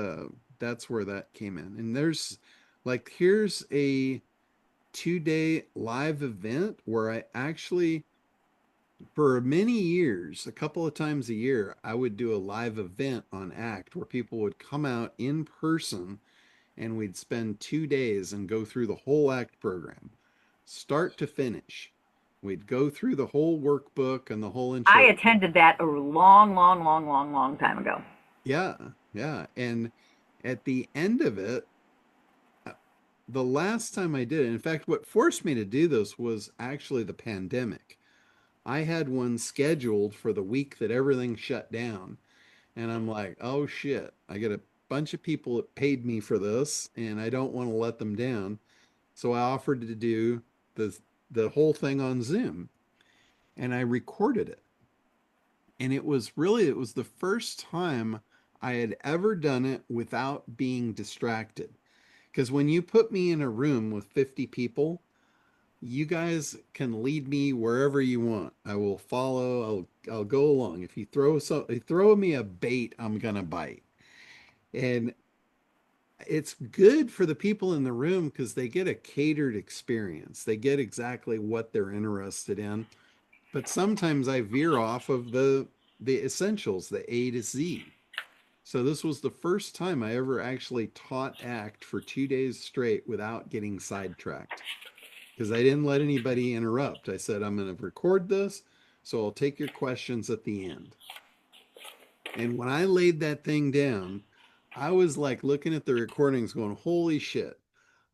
where that came in. And there's like, here's a 2-day live event where I actually, for many years, a couple of times a year, I would do a live event on ACT where people would come out in person, and we'd spend 2 days and go through the whole ACT program, start to finish. We'd go through the whole workbook and the whole intro. I attended that a long time ago. Yeah, yeah. And at the end of it, the last time I did it, in fact, what forced me to do this was actually the pandemic. I had one scheduled for the week that everything shut down. And I'm like, oh shit, I got a bunch of people that paid me for this and I don't want to let them down. So I offered to do the the whole thing on Zoom and I recorded it. And it was the first time I had ever done it without being distracted. Because when you put me in a room with 50 people, you guys can lead me wherever you want. I will follow. I'll go along. If you throw me a bait, I'm gonna bite. And it's good for the people in the room because they get a catered experience. They get exactly what they're interested in. But sometimes I veer off of the essentials, the A to Z. So this was the first time I ever actually taught ACT for 2 days straight without getting sidetracked because I didn't let anybody interrupt. I said, I'm going to record this, so I'll take your questions at the end. And when I laid that thing down, I was like looking at the recordings going, holy shit,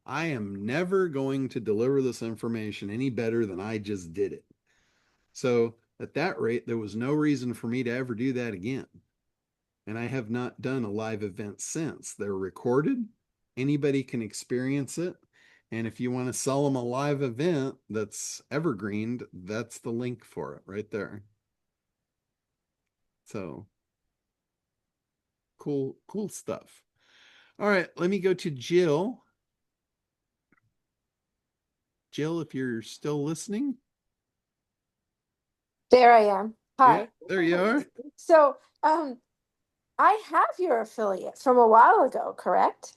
I am never going to deliver this information any better than I just did it. So at that rate, there was no reason for me to ever do that again. And I have not done a live event since. They're recorded, anybody can experience it. And if you want to sell them a live event that's evergreened, that's the link for it right there. So cool stuff. All right, let me go to Jill. Jill, if you're still listening. There I am. Yeah, Hi. there you are. So, I have your affiliate from a while ago, correct?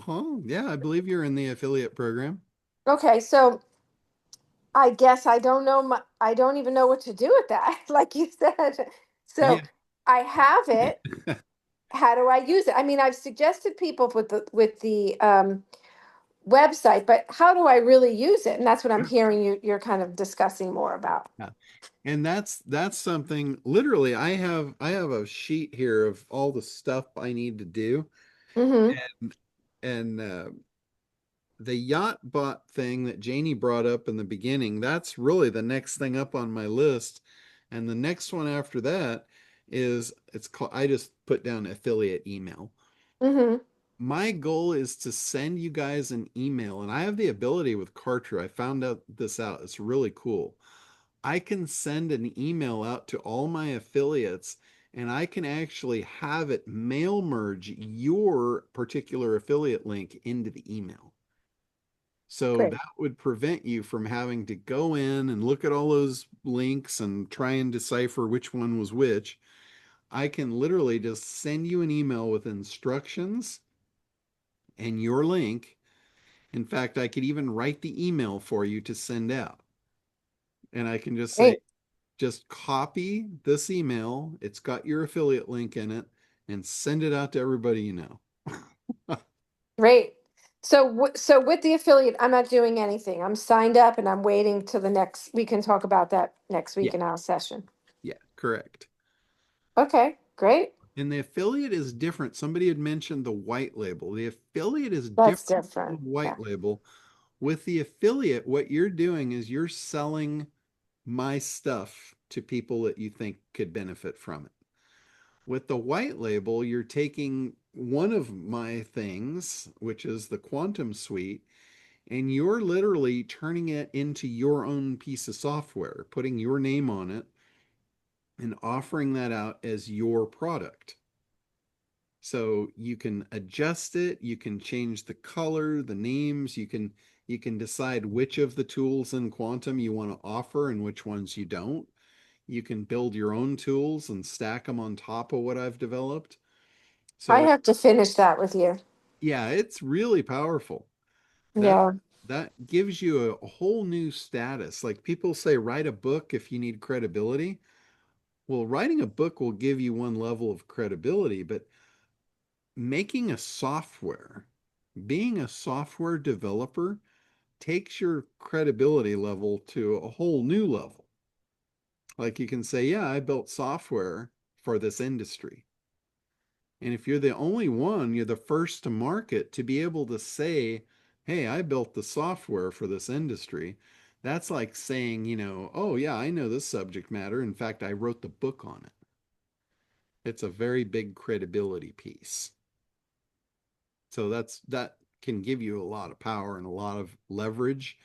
Oh, yeah, I believe you're in the affiliate program. Okay, so I guess I don't know I don't even know what to do with that, like you said. So Yeah. I have it. How do I use it? I mean, I've suggested people with the website, but how do I really use it? And that's what I'm hearing you're kind of discussing more about. Yeah. And that's something literally I have a sheet here of all the stuff I need to do. Mm-hmm. And the yacht bot thing that Janie brought up in the beginning, that's really the next thing up on my list. And the next one after that is it's called I just put down affiliate email. Mm-hmm. My goal is to send you guys an email, and I have the ability with Kartra. I found out this out. It's really cool. I can send an email out to all my affiliates and I can actually have it mail merge your particular affiliate link into the email. So Great. that would prevent you from having to go in and look at all those links and try and decipher which one was which. I can literally just send you an email with instructions and your link. In fact, I could even write the email for you to send out. And I can just say, Great. just copy this email. It's got your affiliate link in it and send it out to everybody you know. Great. So, so with the affiliate, I'm not doing anything. I'm signed up and I'm waiting till the next, we can talk about that next week Yeah, in our session. yeah, correct. Okay, great. And the affiliate is different. Somebody had mentioned the white label. The affiliate is That's different from different. the Yeah. white label. With the affiliate, what you're doing is you're selling my stuff to people that you think could benefit from it. With the white label, you're taking one of my things, which is the Quantum Suite, and you're literally turning it into your own piece of software, putting your name on it and offering that out as your product. So you can adjust it, you can change the color, the names, you can decide which of the tools in Quantum you want to offer and which ones you don't. You can build your own tools and stack them on top of what I've developed. I So have to finish that with you. yeah, it's really powerful. That Yeah. that gives you a whole new status. Like people say, write a book if you need credibility. Well, writing a book will give you one level of credibility, but making a software, being a software developer takes your credibility level to a whole new level. Like you can say, yeah, I built software for this industry. And if you're the only one, you're the first to market to be able to say hey, I built the software for this industry. That's like saying, oh yeah, I know this subject matter. In fact, I wrote the book on it. It's a very big credibility piece. So that can give you a lot of power and a lot of leverage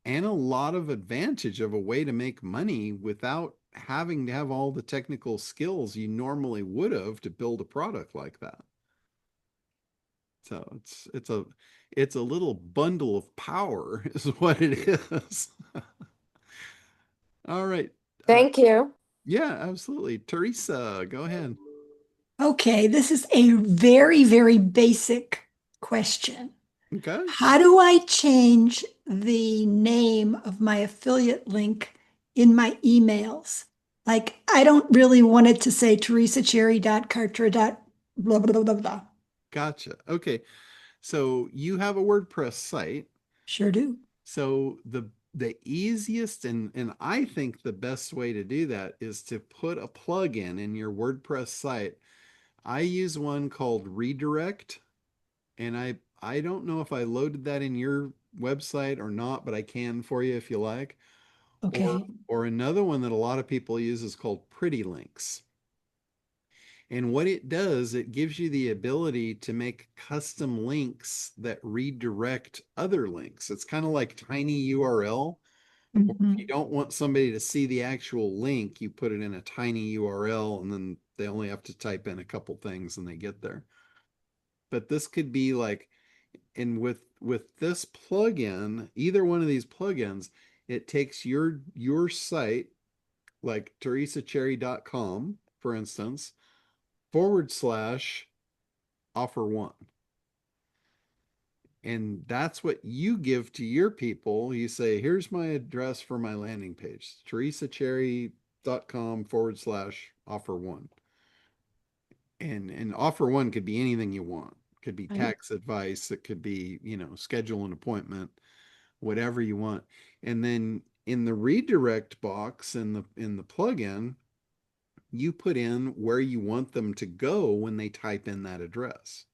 and a lot of advantage of a way to make money without having to have all the technical skills you normally would have to build a product like that. So it's a little bundle of power is what it is. All right. Thank you. Yeah, absolutely. Teresa, go ahead. Okay, this is a very, very basic question. Okay. How do I change the name of my affiliate link in my emails? Like, I don't really want it to say teresacherry.kartra. Blah, blah, blah, blah, blah. Gotcha. Okay. So you have a WordPress site. Sure do. So the easiest and I think the best way to do that is to put a plugin in your WordPress site. I use one called Redirect, and I don't know if I loaded that in your website or not, but I can for you if you like. Okay. Or another one that a lot of people use is called Pretty Links. And what it does, it gives you the ability to make custom links that redirect other links. It's kind of like tiny URL. Or if you Mhm. don't want somebody to see the actual link, you put it in a tiny URL and then they only have to type in a couple things and they get there. But this could be like, and with this plugin, either one of these plugins, it takes your site, like teresacherry.com, for instance, / offer one. And that's what you give to your people. You say, here's my address for my landing page, teresacherry.com / offer one. And offer one could be anything you want. It could be Right. tax advice. It could be, schedule an appointment, whatever you want. And then in the redirect box in the plugin, you put in where you want them to go when they type in that address.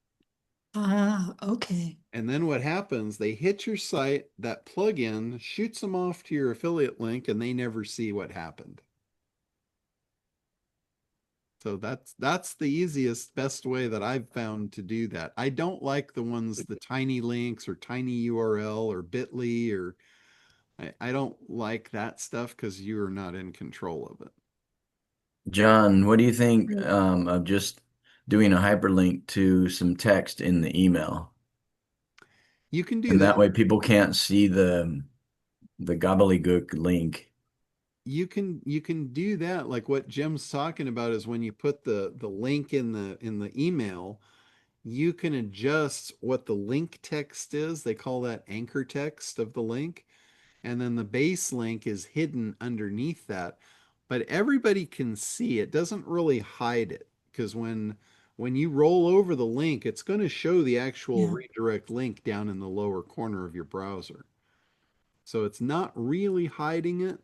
Ah, okay. And then what happens, they hit your site, that plugin shoots them off to your affiliate link, and they never see what happened. So that's the easiest, best way that I've found to do that. I don't like the ones, the tiny links or tiny URL or bit.ly, or I don't like that stuff because you are not in control of it. John, what do you think of just doing a hyperlink to some text in the email? You can do And that that. way people can't see the gobbledygook link. You can do that. Like what Jim's talking about is when you put the link in the email, you can adjust what the link text is. They call that anchor text of the link. And then the base link is hidden underneath that. But everybody can see it. Doesn't really hide it because when you roll over the link, it's going to show the actual Yeah. redirect link down in the lower corner of your browser. So it's not really hiding it,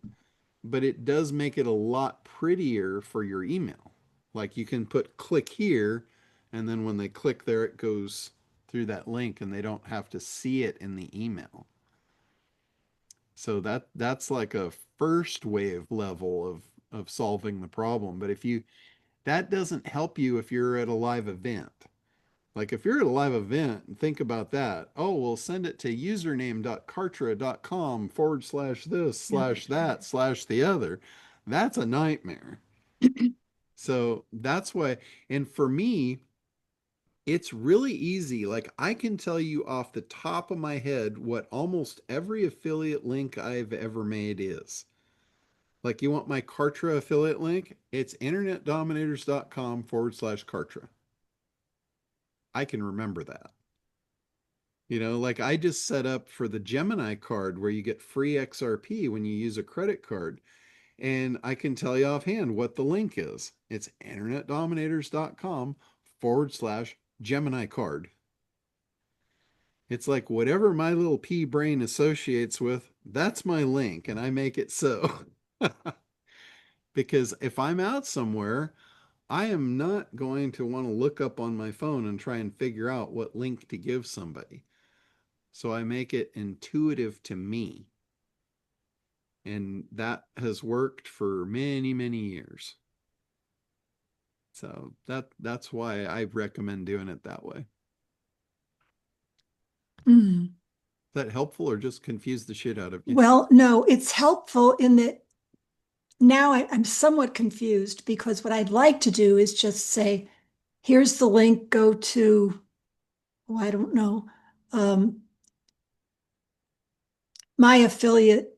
but it does make it a lot prettier for your email. Like you can put click here, and then when they click there, it goes through that link and they don't have to see it in the email. So that's like a first wave level of solving the problem. But if you that doesn't help you if you're at a live event. Like if you're at a live event and think about that, oh, we'll send it to username.kartra.com / this Yeah. / that / the other. That's a nightmare. So that's why, and for me, it's really easy. Like I can tell you off the top of my head what almost every affiliate link I've ever made is. Like you want my Kartra affiliate link? It's internetdominators.com / Kartra. I can remember that. Like I just set up for the Gemini card where you get free XRP when you use a credit card. And I can tell you offhand what the link is. It's internetdominators.com / Gemini card. It's like whatever my little pea brain associates with, that's my link, and I make it so. Because if I'm out somewhere, I am not going to want to look up on my phone and try and figure out what link to give somebody. So I make it intuitive to me. And that has worked for many, many years. So that's why I recommend doing it that way. Mm. Is that helpful or just confuse the shit out of you? Well, no, it's helpful in that now I'm somewhat confused because what I'd like to do is just say, here's the link, go to, oh, I don't know, my affiliate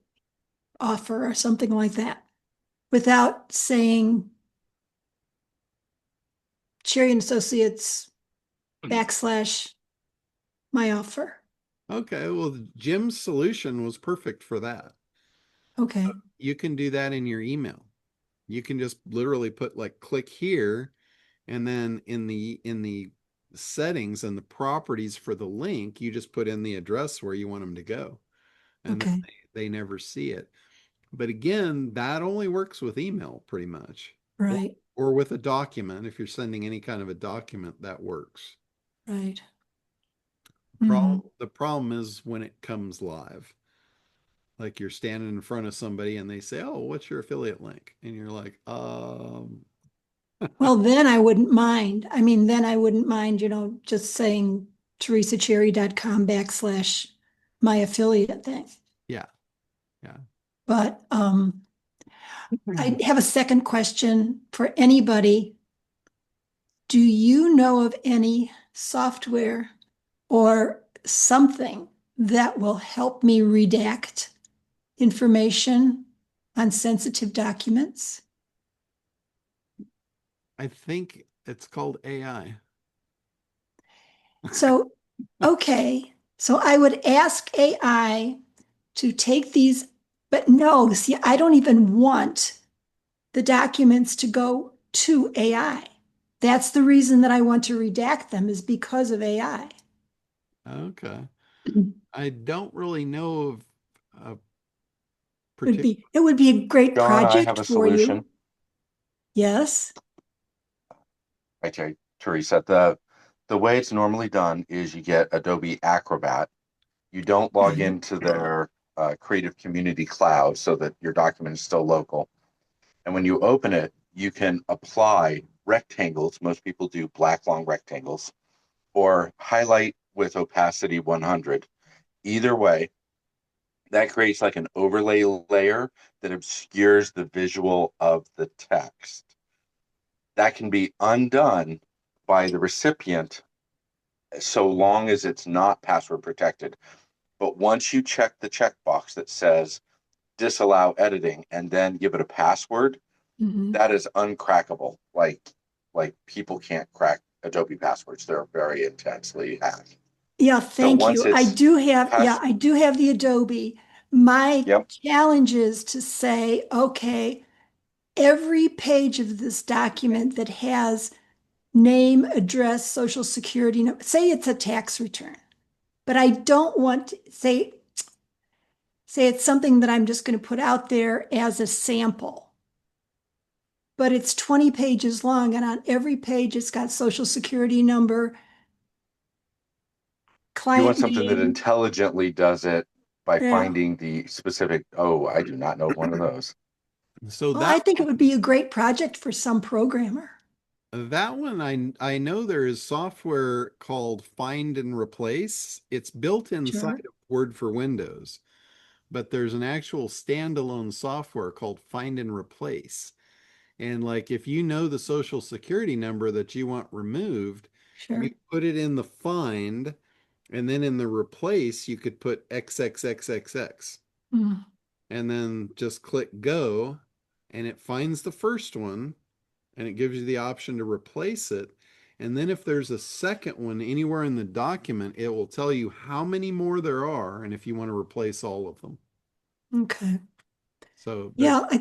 offer or something like that, without saying Cherry and Associates / my offer. Okay, well, Jim's solution was perfect for that. Okay. You can do that in your email. You can just literally put like click here, and then in the settings and the properties for the link, you just put in the address where you want them to go. And then Okay. they never see it. But again, that only works with email pretty much. Right. Or with a document. If you're sending any kind of a document, that works. Right. The problem is when it comes live. Like you're standing in front of somebody and they say, "Oh, what's your affiliate link?" And you're like, Well, then I wouldn't mind. I mean, then I wouldn't mind, just saying teresacherry.com / my affiliate thing. yeah, yeah." But I have a second question for anybody. Do you know of any software or something that will help me redact information on sensitive documents? I think it's called AI. So, okay. So I would ask AI to take these, but no, see, I don't even want the documents to go to AI. That's the reason that I want to redact them, is because of AI. Okay. I don't really know of a It particular. would be a great John, I have project a for solution. you. Yes. Okay, Teresa, the way it's normally done is you get Adobe Acrobat. You don't log Right. into their Creative Community Cloud so that your document is still local. And when you open it, you can apply rectangles. Most people do black long rectangles, or highlight with opacity 100. Either way, that creates like an overlay layer that obscures the visual of the text. That can be undone by the recipient so long as it's not password protected. But once you check the checkbox that says disallow editing and then give it a password, Mhm. that is uncrackable. Like people can't crack Adobe passwords. They're very intensely hacked. Yeah, So thank once you. I it's do have, yeah, pass, I do have the Adobe. My yep. challenge is to say, okay, every page of this document that has name, address, social security number, say it's a tax return, but I don't want to say it's something that I'm just going to put out there as a sample. But it's 20 pages long, and on every page it's got social security number, You client want something that name. intelligently does it by Yeah. finding the specific, oh, I do not know of one of those. So Well, I that think it would be a great project for some programmer. that one I know there is software called Find and Replace. It's built inside Sure. of Word for Windows, but there's an actual standalone software called Find and Replace. And like if you know the social security number that you want removed, Sure. you put it in the find, and then in the replace, you could put XXXXX Mm. and then just click go, and it finds the first one and it gives you the option to replace it. And then if there's a second one anywhere in the document, it will tell you how many more there are and if you want to replace all of them. Okay. So there's Yeah,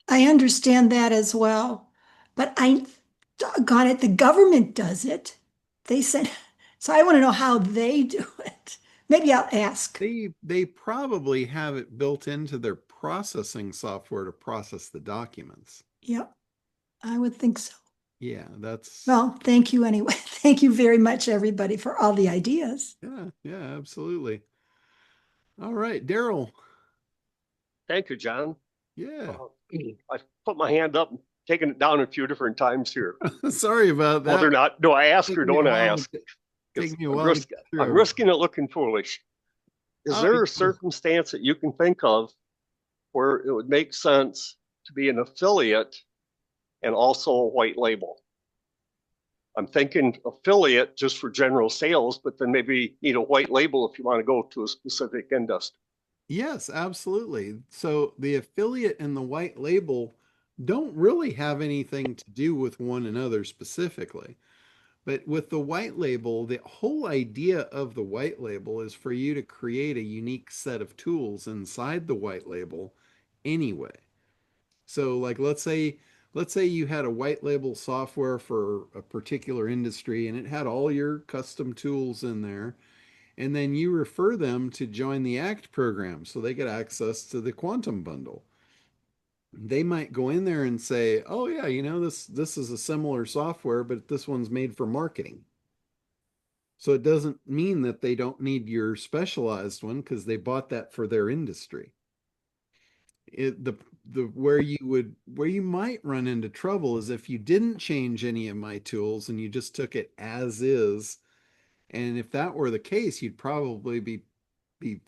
I understand that as well. But doggone it, the government does it. They said, so I want to know how they do it. Maybe I'll ask. they probably have it built into their processing software to process the documents. Yep, I would think so. Yeah, that's Well, thank you anyway. Thank you very much, everybody, for all the ideas. yeah, yeah, absolutely. All right, Daryl. Thank you, John. Yeah. Uh, I put my hand up, taking it down a few different times here. Sorry about Whether that. or not, do I ask or Taking me a don't I while ask? Because take me a while to get I'm through. risking it looking foolish. Is Oh, there a circumstance that you can think of where it would make sense to be an affiliate and also a white label? I'm thinking affiliate just for general sales, but then maybe need a white label if you want to go to a specific industry. yes, absolutely. So the affiliate and the white label don't really have anything to do with one another specifically. But with the white label, the whole idea of the white label is for you to create a unique set of tools inside the white label anyway. So like let's say you had a white label software for a particular industry and it had all your custom tools in there, and then you refer them to join the ACT program so they get access to the quantum bundle. They might go in there and say, "Oh yeah, this is a similar software, but this one's made for marketing." So it doesn't mean that they don't need your specialized one because they bought that for their industry. The where you might run into trouble is if you didn't change any of my tools and you just took it as is. And if that were the case, you'd probably be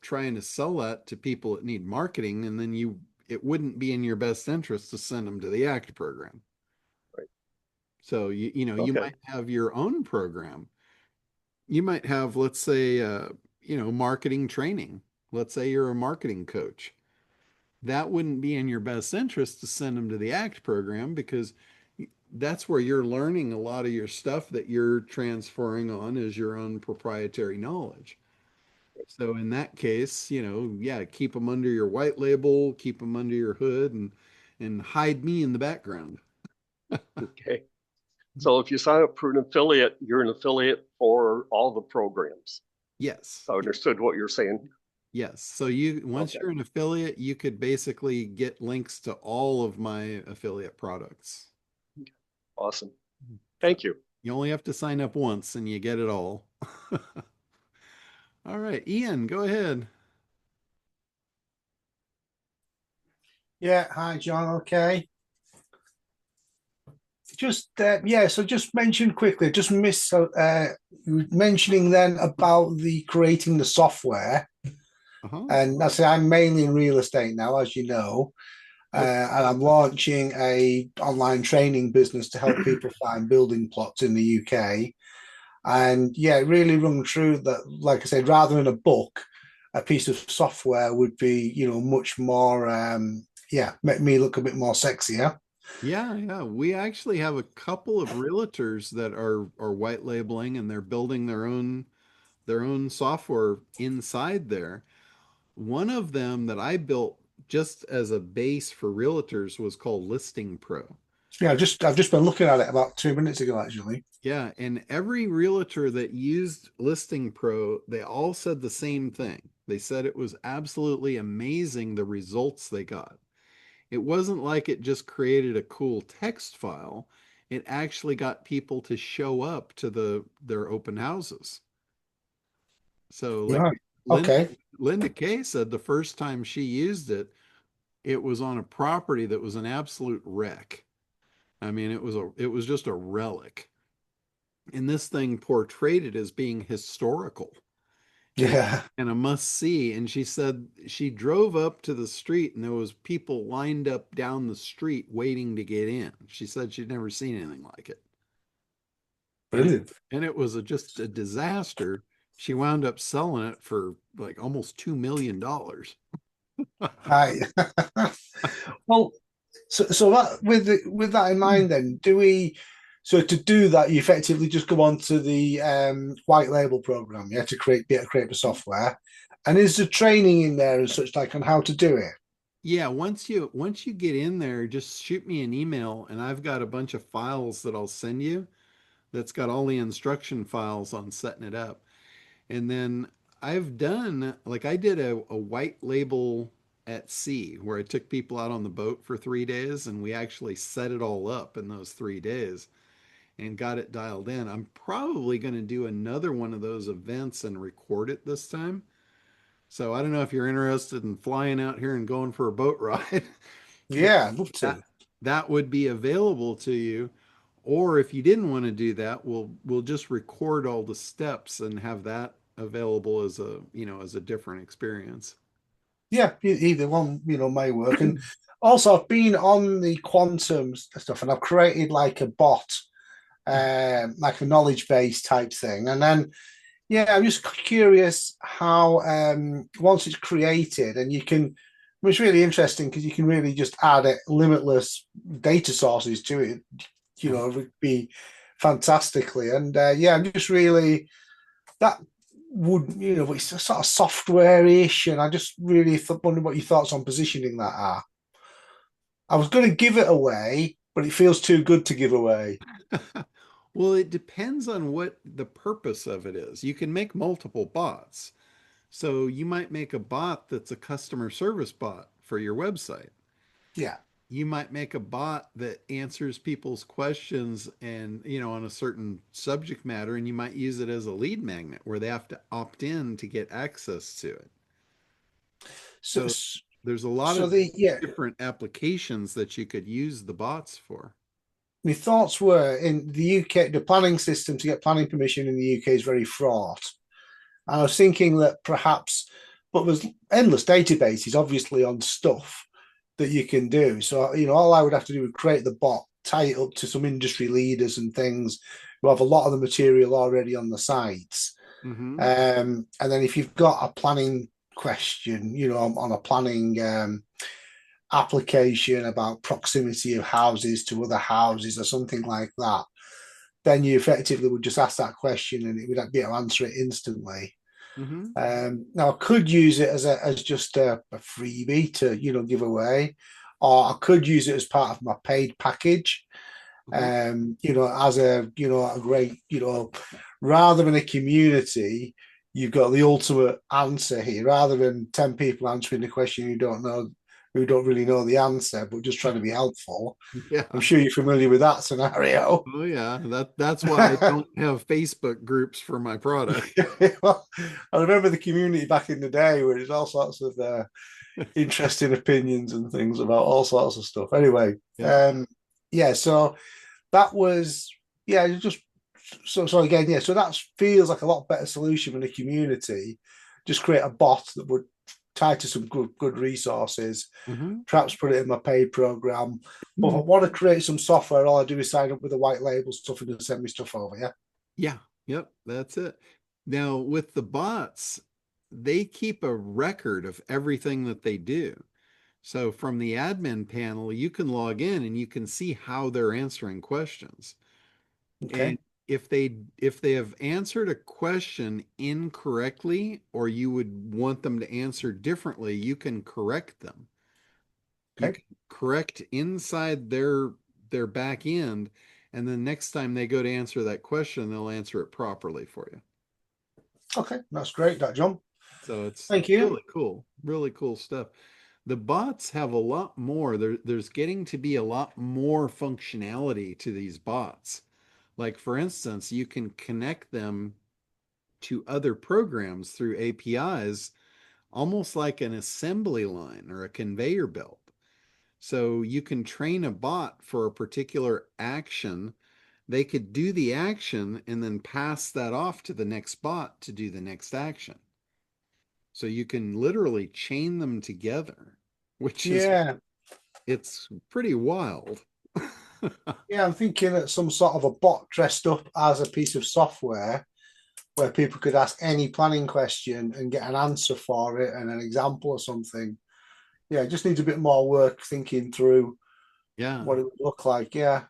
trying to sell that to people that need marketing, and then it wouldn't be in your best interest to send them to the ACT program. Right. So you Okay. might have your own program. You might have, let's say, marketing training. Let's say you're a marketing coach. That wouldn't be in your best interest to send them to the ACT program because that's where you're learning a lot of your stuff that you're transferring on as your own proprietary knowledge. So in that case, yeah, keep them under your white label, keep them under your hood, and hide me in the background. Okay. So if you sign up for an affiliate, you're an affiliate for all the programs. Yes. I understood what you're saying. Yes. So once Okay. you're an affiliate, you could basically get links to all of my affiliate products. Awesome. So Thank you. you only have to sign up once and you get it all. All right, Ian, go ahead. Yeah, hi John. Okay. Just yeah, so just mention quickly, just miss you were mentioning then about the creating the software, Uh-huh. and that's I'm mainly in real estate now, as you know, Yep. and I'm launching a online training business to help people find building plots in the UK. And yeah, it really rung true that, like I said, rather than a book, a piece of software would be, much more, yeah, make me look a bit more sexier. Yeah, yeah. We actually have a couple of realtors that are white labeling and they're building their own software inside there. One of them that I built just as a base for realtors was called Listing Pro. Yeah, I've just been looking at it about 2 minutes ago, actually. Yeah, and every realtor that used Listing Pro, they all said the same thing. They said it was absolutely amazing the results they got. It wasn't like it just created a cool text file. It actually got people to show up to their open houses. So like Right. Linda, Okay. Linda Kay said the first time she used it, it was on a property that was an absolute wreck. I mean, it was just a relic. And this thing portrayed it as being historical and Yeah. and a must see. And she said she drove up to the street and there was people lined up down the street waiting to get in. She said she'd never seen anything like it. And it, Brilliant. and it was just a disaster. She wound up selling it for like almost $2 million. Hi. Well, so that with that in mind, then so to do that, you effectively just go on to the white label program, yeah, to create the software. And is the training in there and such like on how to do it? Yeah, once you get in there, just shoot me an email and I've got a bunch of files that I'll send you that's got all the instruction files on setting it up. And then I did a white label at sea where I took people out on the boat for 3 days and we actually set it all up in those 3 days. and got it dialed in. I'm probably going to do another one of those events and record it this time. So I don't know if you're interested in flying out here and going for a boat ride. Yeah, I'd love that to. that would be available to you. Or if you didn't want to do that, we'll just record all the steps and have that available as a, as a different experience. Yeah, either one, may work. And also, I've been on the quantum stuff, and I've created like a bot, like a knowledge base type thing. And then, yeah, I'm just curious how once it's created, and you can. It's really interesting because you can really just add limitless data sources to it. It would be fantastically. And yeah, I'm just really that would it's a sort of software-ish, and I just really wonder what your thoughts on positioning that are. I was going to give it away, but it feels too good to give away. Well, it depends on what the purpose of it is. You can make multiple bots. So you might make a bot that's a customer service bot for your website. Yeah. You might make a bot that answers people's questions and, on a certain subject matter, and you might use it as a lead magnet where they have to opt in to get access to it. So, So there's a lot so of the yeah, different applications that you could use the bots for. my thoughts were in the UK, the planning system to get planning permission in the UK is very fraught. And I was thinking that perhaps, but there's endless databases, obviously, on stuff that you can do. So, all I would have to do would create the bot, tie it up to some industry leaders and things who have a lot of the material already on the sites. Mm-hmm. And then if you've got a planning question, on a planning application about proximity of houses to other houses or something like that, then you effectively would just ask that question and it would be able to answer it instantly. Mm-hmm. Now I could use it as just a freebie to give away, or I could use it as part of my paid package. As a a great rather than a community, you've got the ultimate answer here. Rather than 10 people answering the question who don't really know the answer, but just trying to be helpful. Yeah. I'm sure you're familiar with that scenario. Oh yeah, that's why I don't have Facebook groups for my product. Well, I remember the community back in the day where there's all sorts of interesting opinions and things about all sorts of stuff. Anyway, so that was just so again, so that feels like a lot better solution than a community. Just create a bot that would tie to some good resources, perhaps put it in my paid program. But if I want to create some software, all I do is sign up with the white label stuff and send me stuff over. Yeah. Yep. That's it. Now with the bots, they keep a record of everything that they do. So from the admin panel, you can log in and you can see how they're answering questions. Okay. And if they have answered a question incorrectly or you would want them to answer differently, you can correct them. You can correct inside their back end, and then next time they go to answer that question, they'll answer it properly for you. Okay, that's great, that John. So it's Thank you. Really cool stuff. The bots have a lot more. There's getting to be a lot more functionality to these bots. Like for instance, you can connect them to other programs through APIs, almost like an assembly line or a conveyor belt. So you can train a bot for a particular action. They could do the action and then pass that off to the next bot to do the next action. So you can literally chain them together, which is it's pretty wild. Yeah, I'm thinking that some sort of a bot dressed up as a piece of software where people could ask any planning question and get an answer for it and an example or something. Yeah, it just needs a bit more work thinking through what it would look like. Yeah.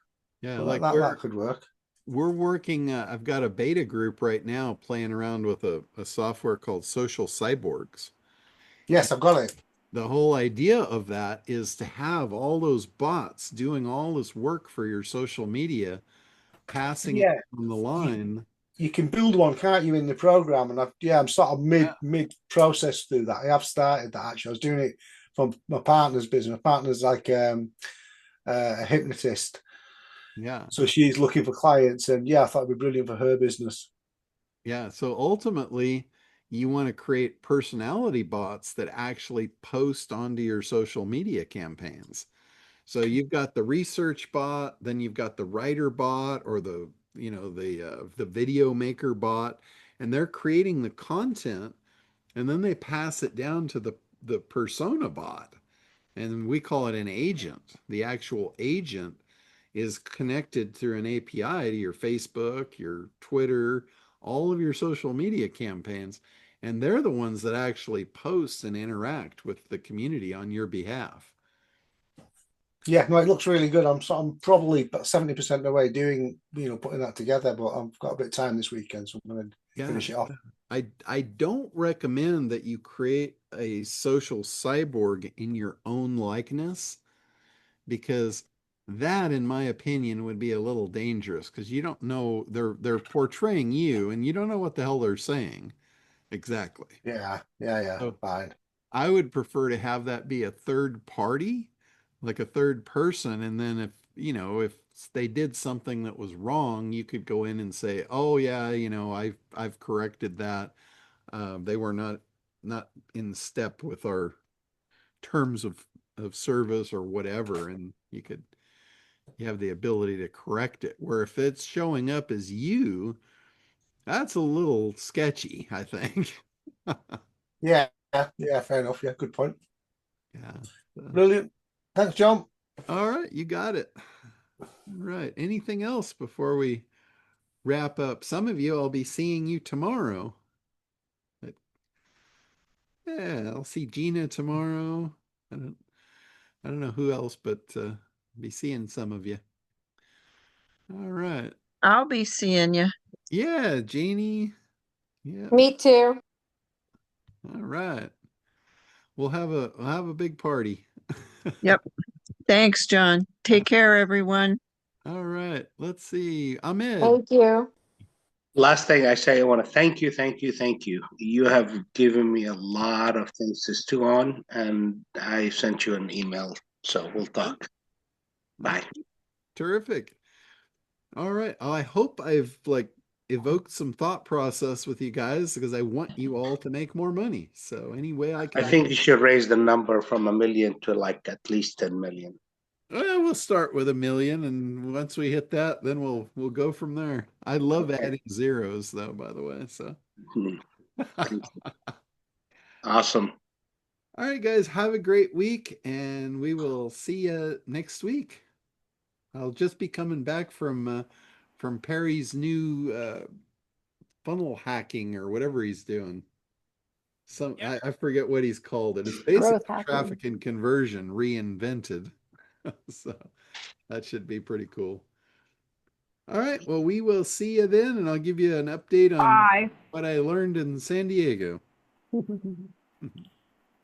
Well, Like that could work. We're working, I've got a beta group right now playing around with a software called Social Cyborgs. Yes, I've got it. The whole idea of that is to have all those bots doing all this work for your social media, passing it on the line. You can build one, can't you, in the program? And I'm sort of mid process through that. I have started that actually. I was doing it for my partner's business. My partner's like a hypnotist, Yeah. So she's looking for clients, and yeah, I thought it'd be brilliant for her business. Yeah. So ultimately, you want to create personality bots that actually post onto your social media campaigns. So you've got the research bot, then you've got the writer bot or the video maker bot, and they're creating the content, and then they pass it down to the persona bot, and we call it an agent. The actual agent is connected through an API to your Facebook, your Twitter, all of your social media campaigns, and they're the ones that actually post and interact with the community on your behalf. Yeah, no, it looks really good. I'm probably about 70% of the way doing, putting that together, but I've got a bit of time this weekend, so I'm going to finish it off. I don't recommend that you create a social cyborg in your own likeness, because that, in my opinion, would be a little dangerous, because you don't know, they're portraying you and you don't know what the hell they're saying exactly. Yeah, So fine. I would prefer to have that be a third party, like a third person, and then if they did something that was wrong, you could go in and say, "Oh yeah, I've corrected that. They were not in step with our terms of service or whatever," and you have the ability to correct it. Where if it's showing up as you, that's a little sketchy, I think. Yeah, fair enough. Yeah, good point. Yeah. Brilliant. Thanks, John. All right, you got it. All right. Anything else before we wrap up? Some of you, I'll be seeing you tomorrow. But, yeah, I'll see Gina tomorrow. I don't I don't know who else, but be seeing some of you. All right. I'll be seeing you. Yeah, Jeannie. Yeah. Me too. All right. We'll have a big party. Yep. Thanks, John. Take care, everyone. All right. Let's see. Ahmed. Thank you. Last thing I say, I want to thank you, thank you, thank you. You have given me a lot of things to stew on, and I sent you an email, so we'll talk. Bye. Terrific. All right. I hope I've evoked some thought process with you guys, because I want you all to make more money. So any way I I can. think you should raise the number from 1 million to like at least 10 million. Well, we'll start with 1 million, and once we hit that, then we'll go from there. I love adding zeros, though, by the way. So Awesome. all right, guys, have a great week, and we will see you next week. I'll just be coming back from Perry's new funnel hacking or whatever he's doing. I forget what he's called it. It's basically Growth hacking. traffic and conversion reinvented. So that should be pretty cool. All right. Well, we will see you then, and I'll give you an update on Bye. what I learned in San Diego.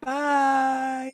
Bye.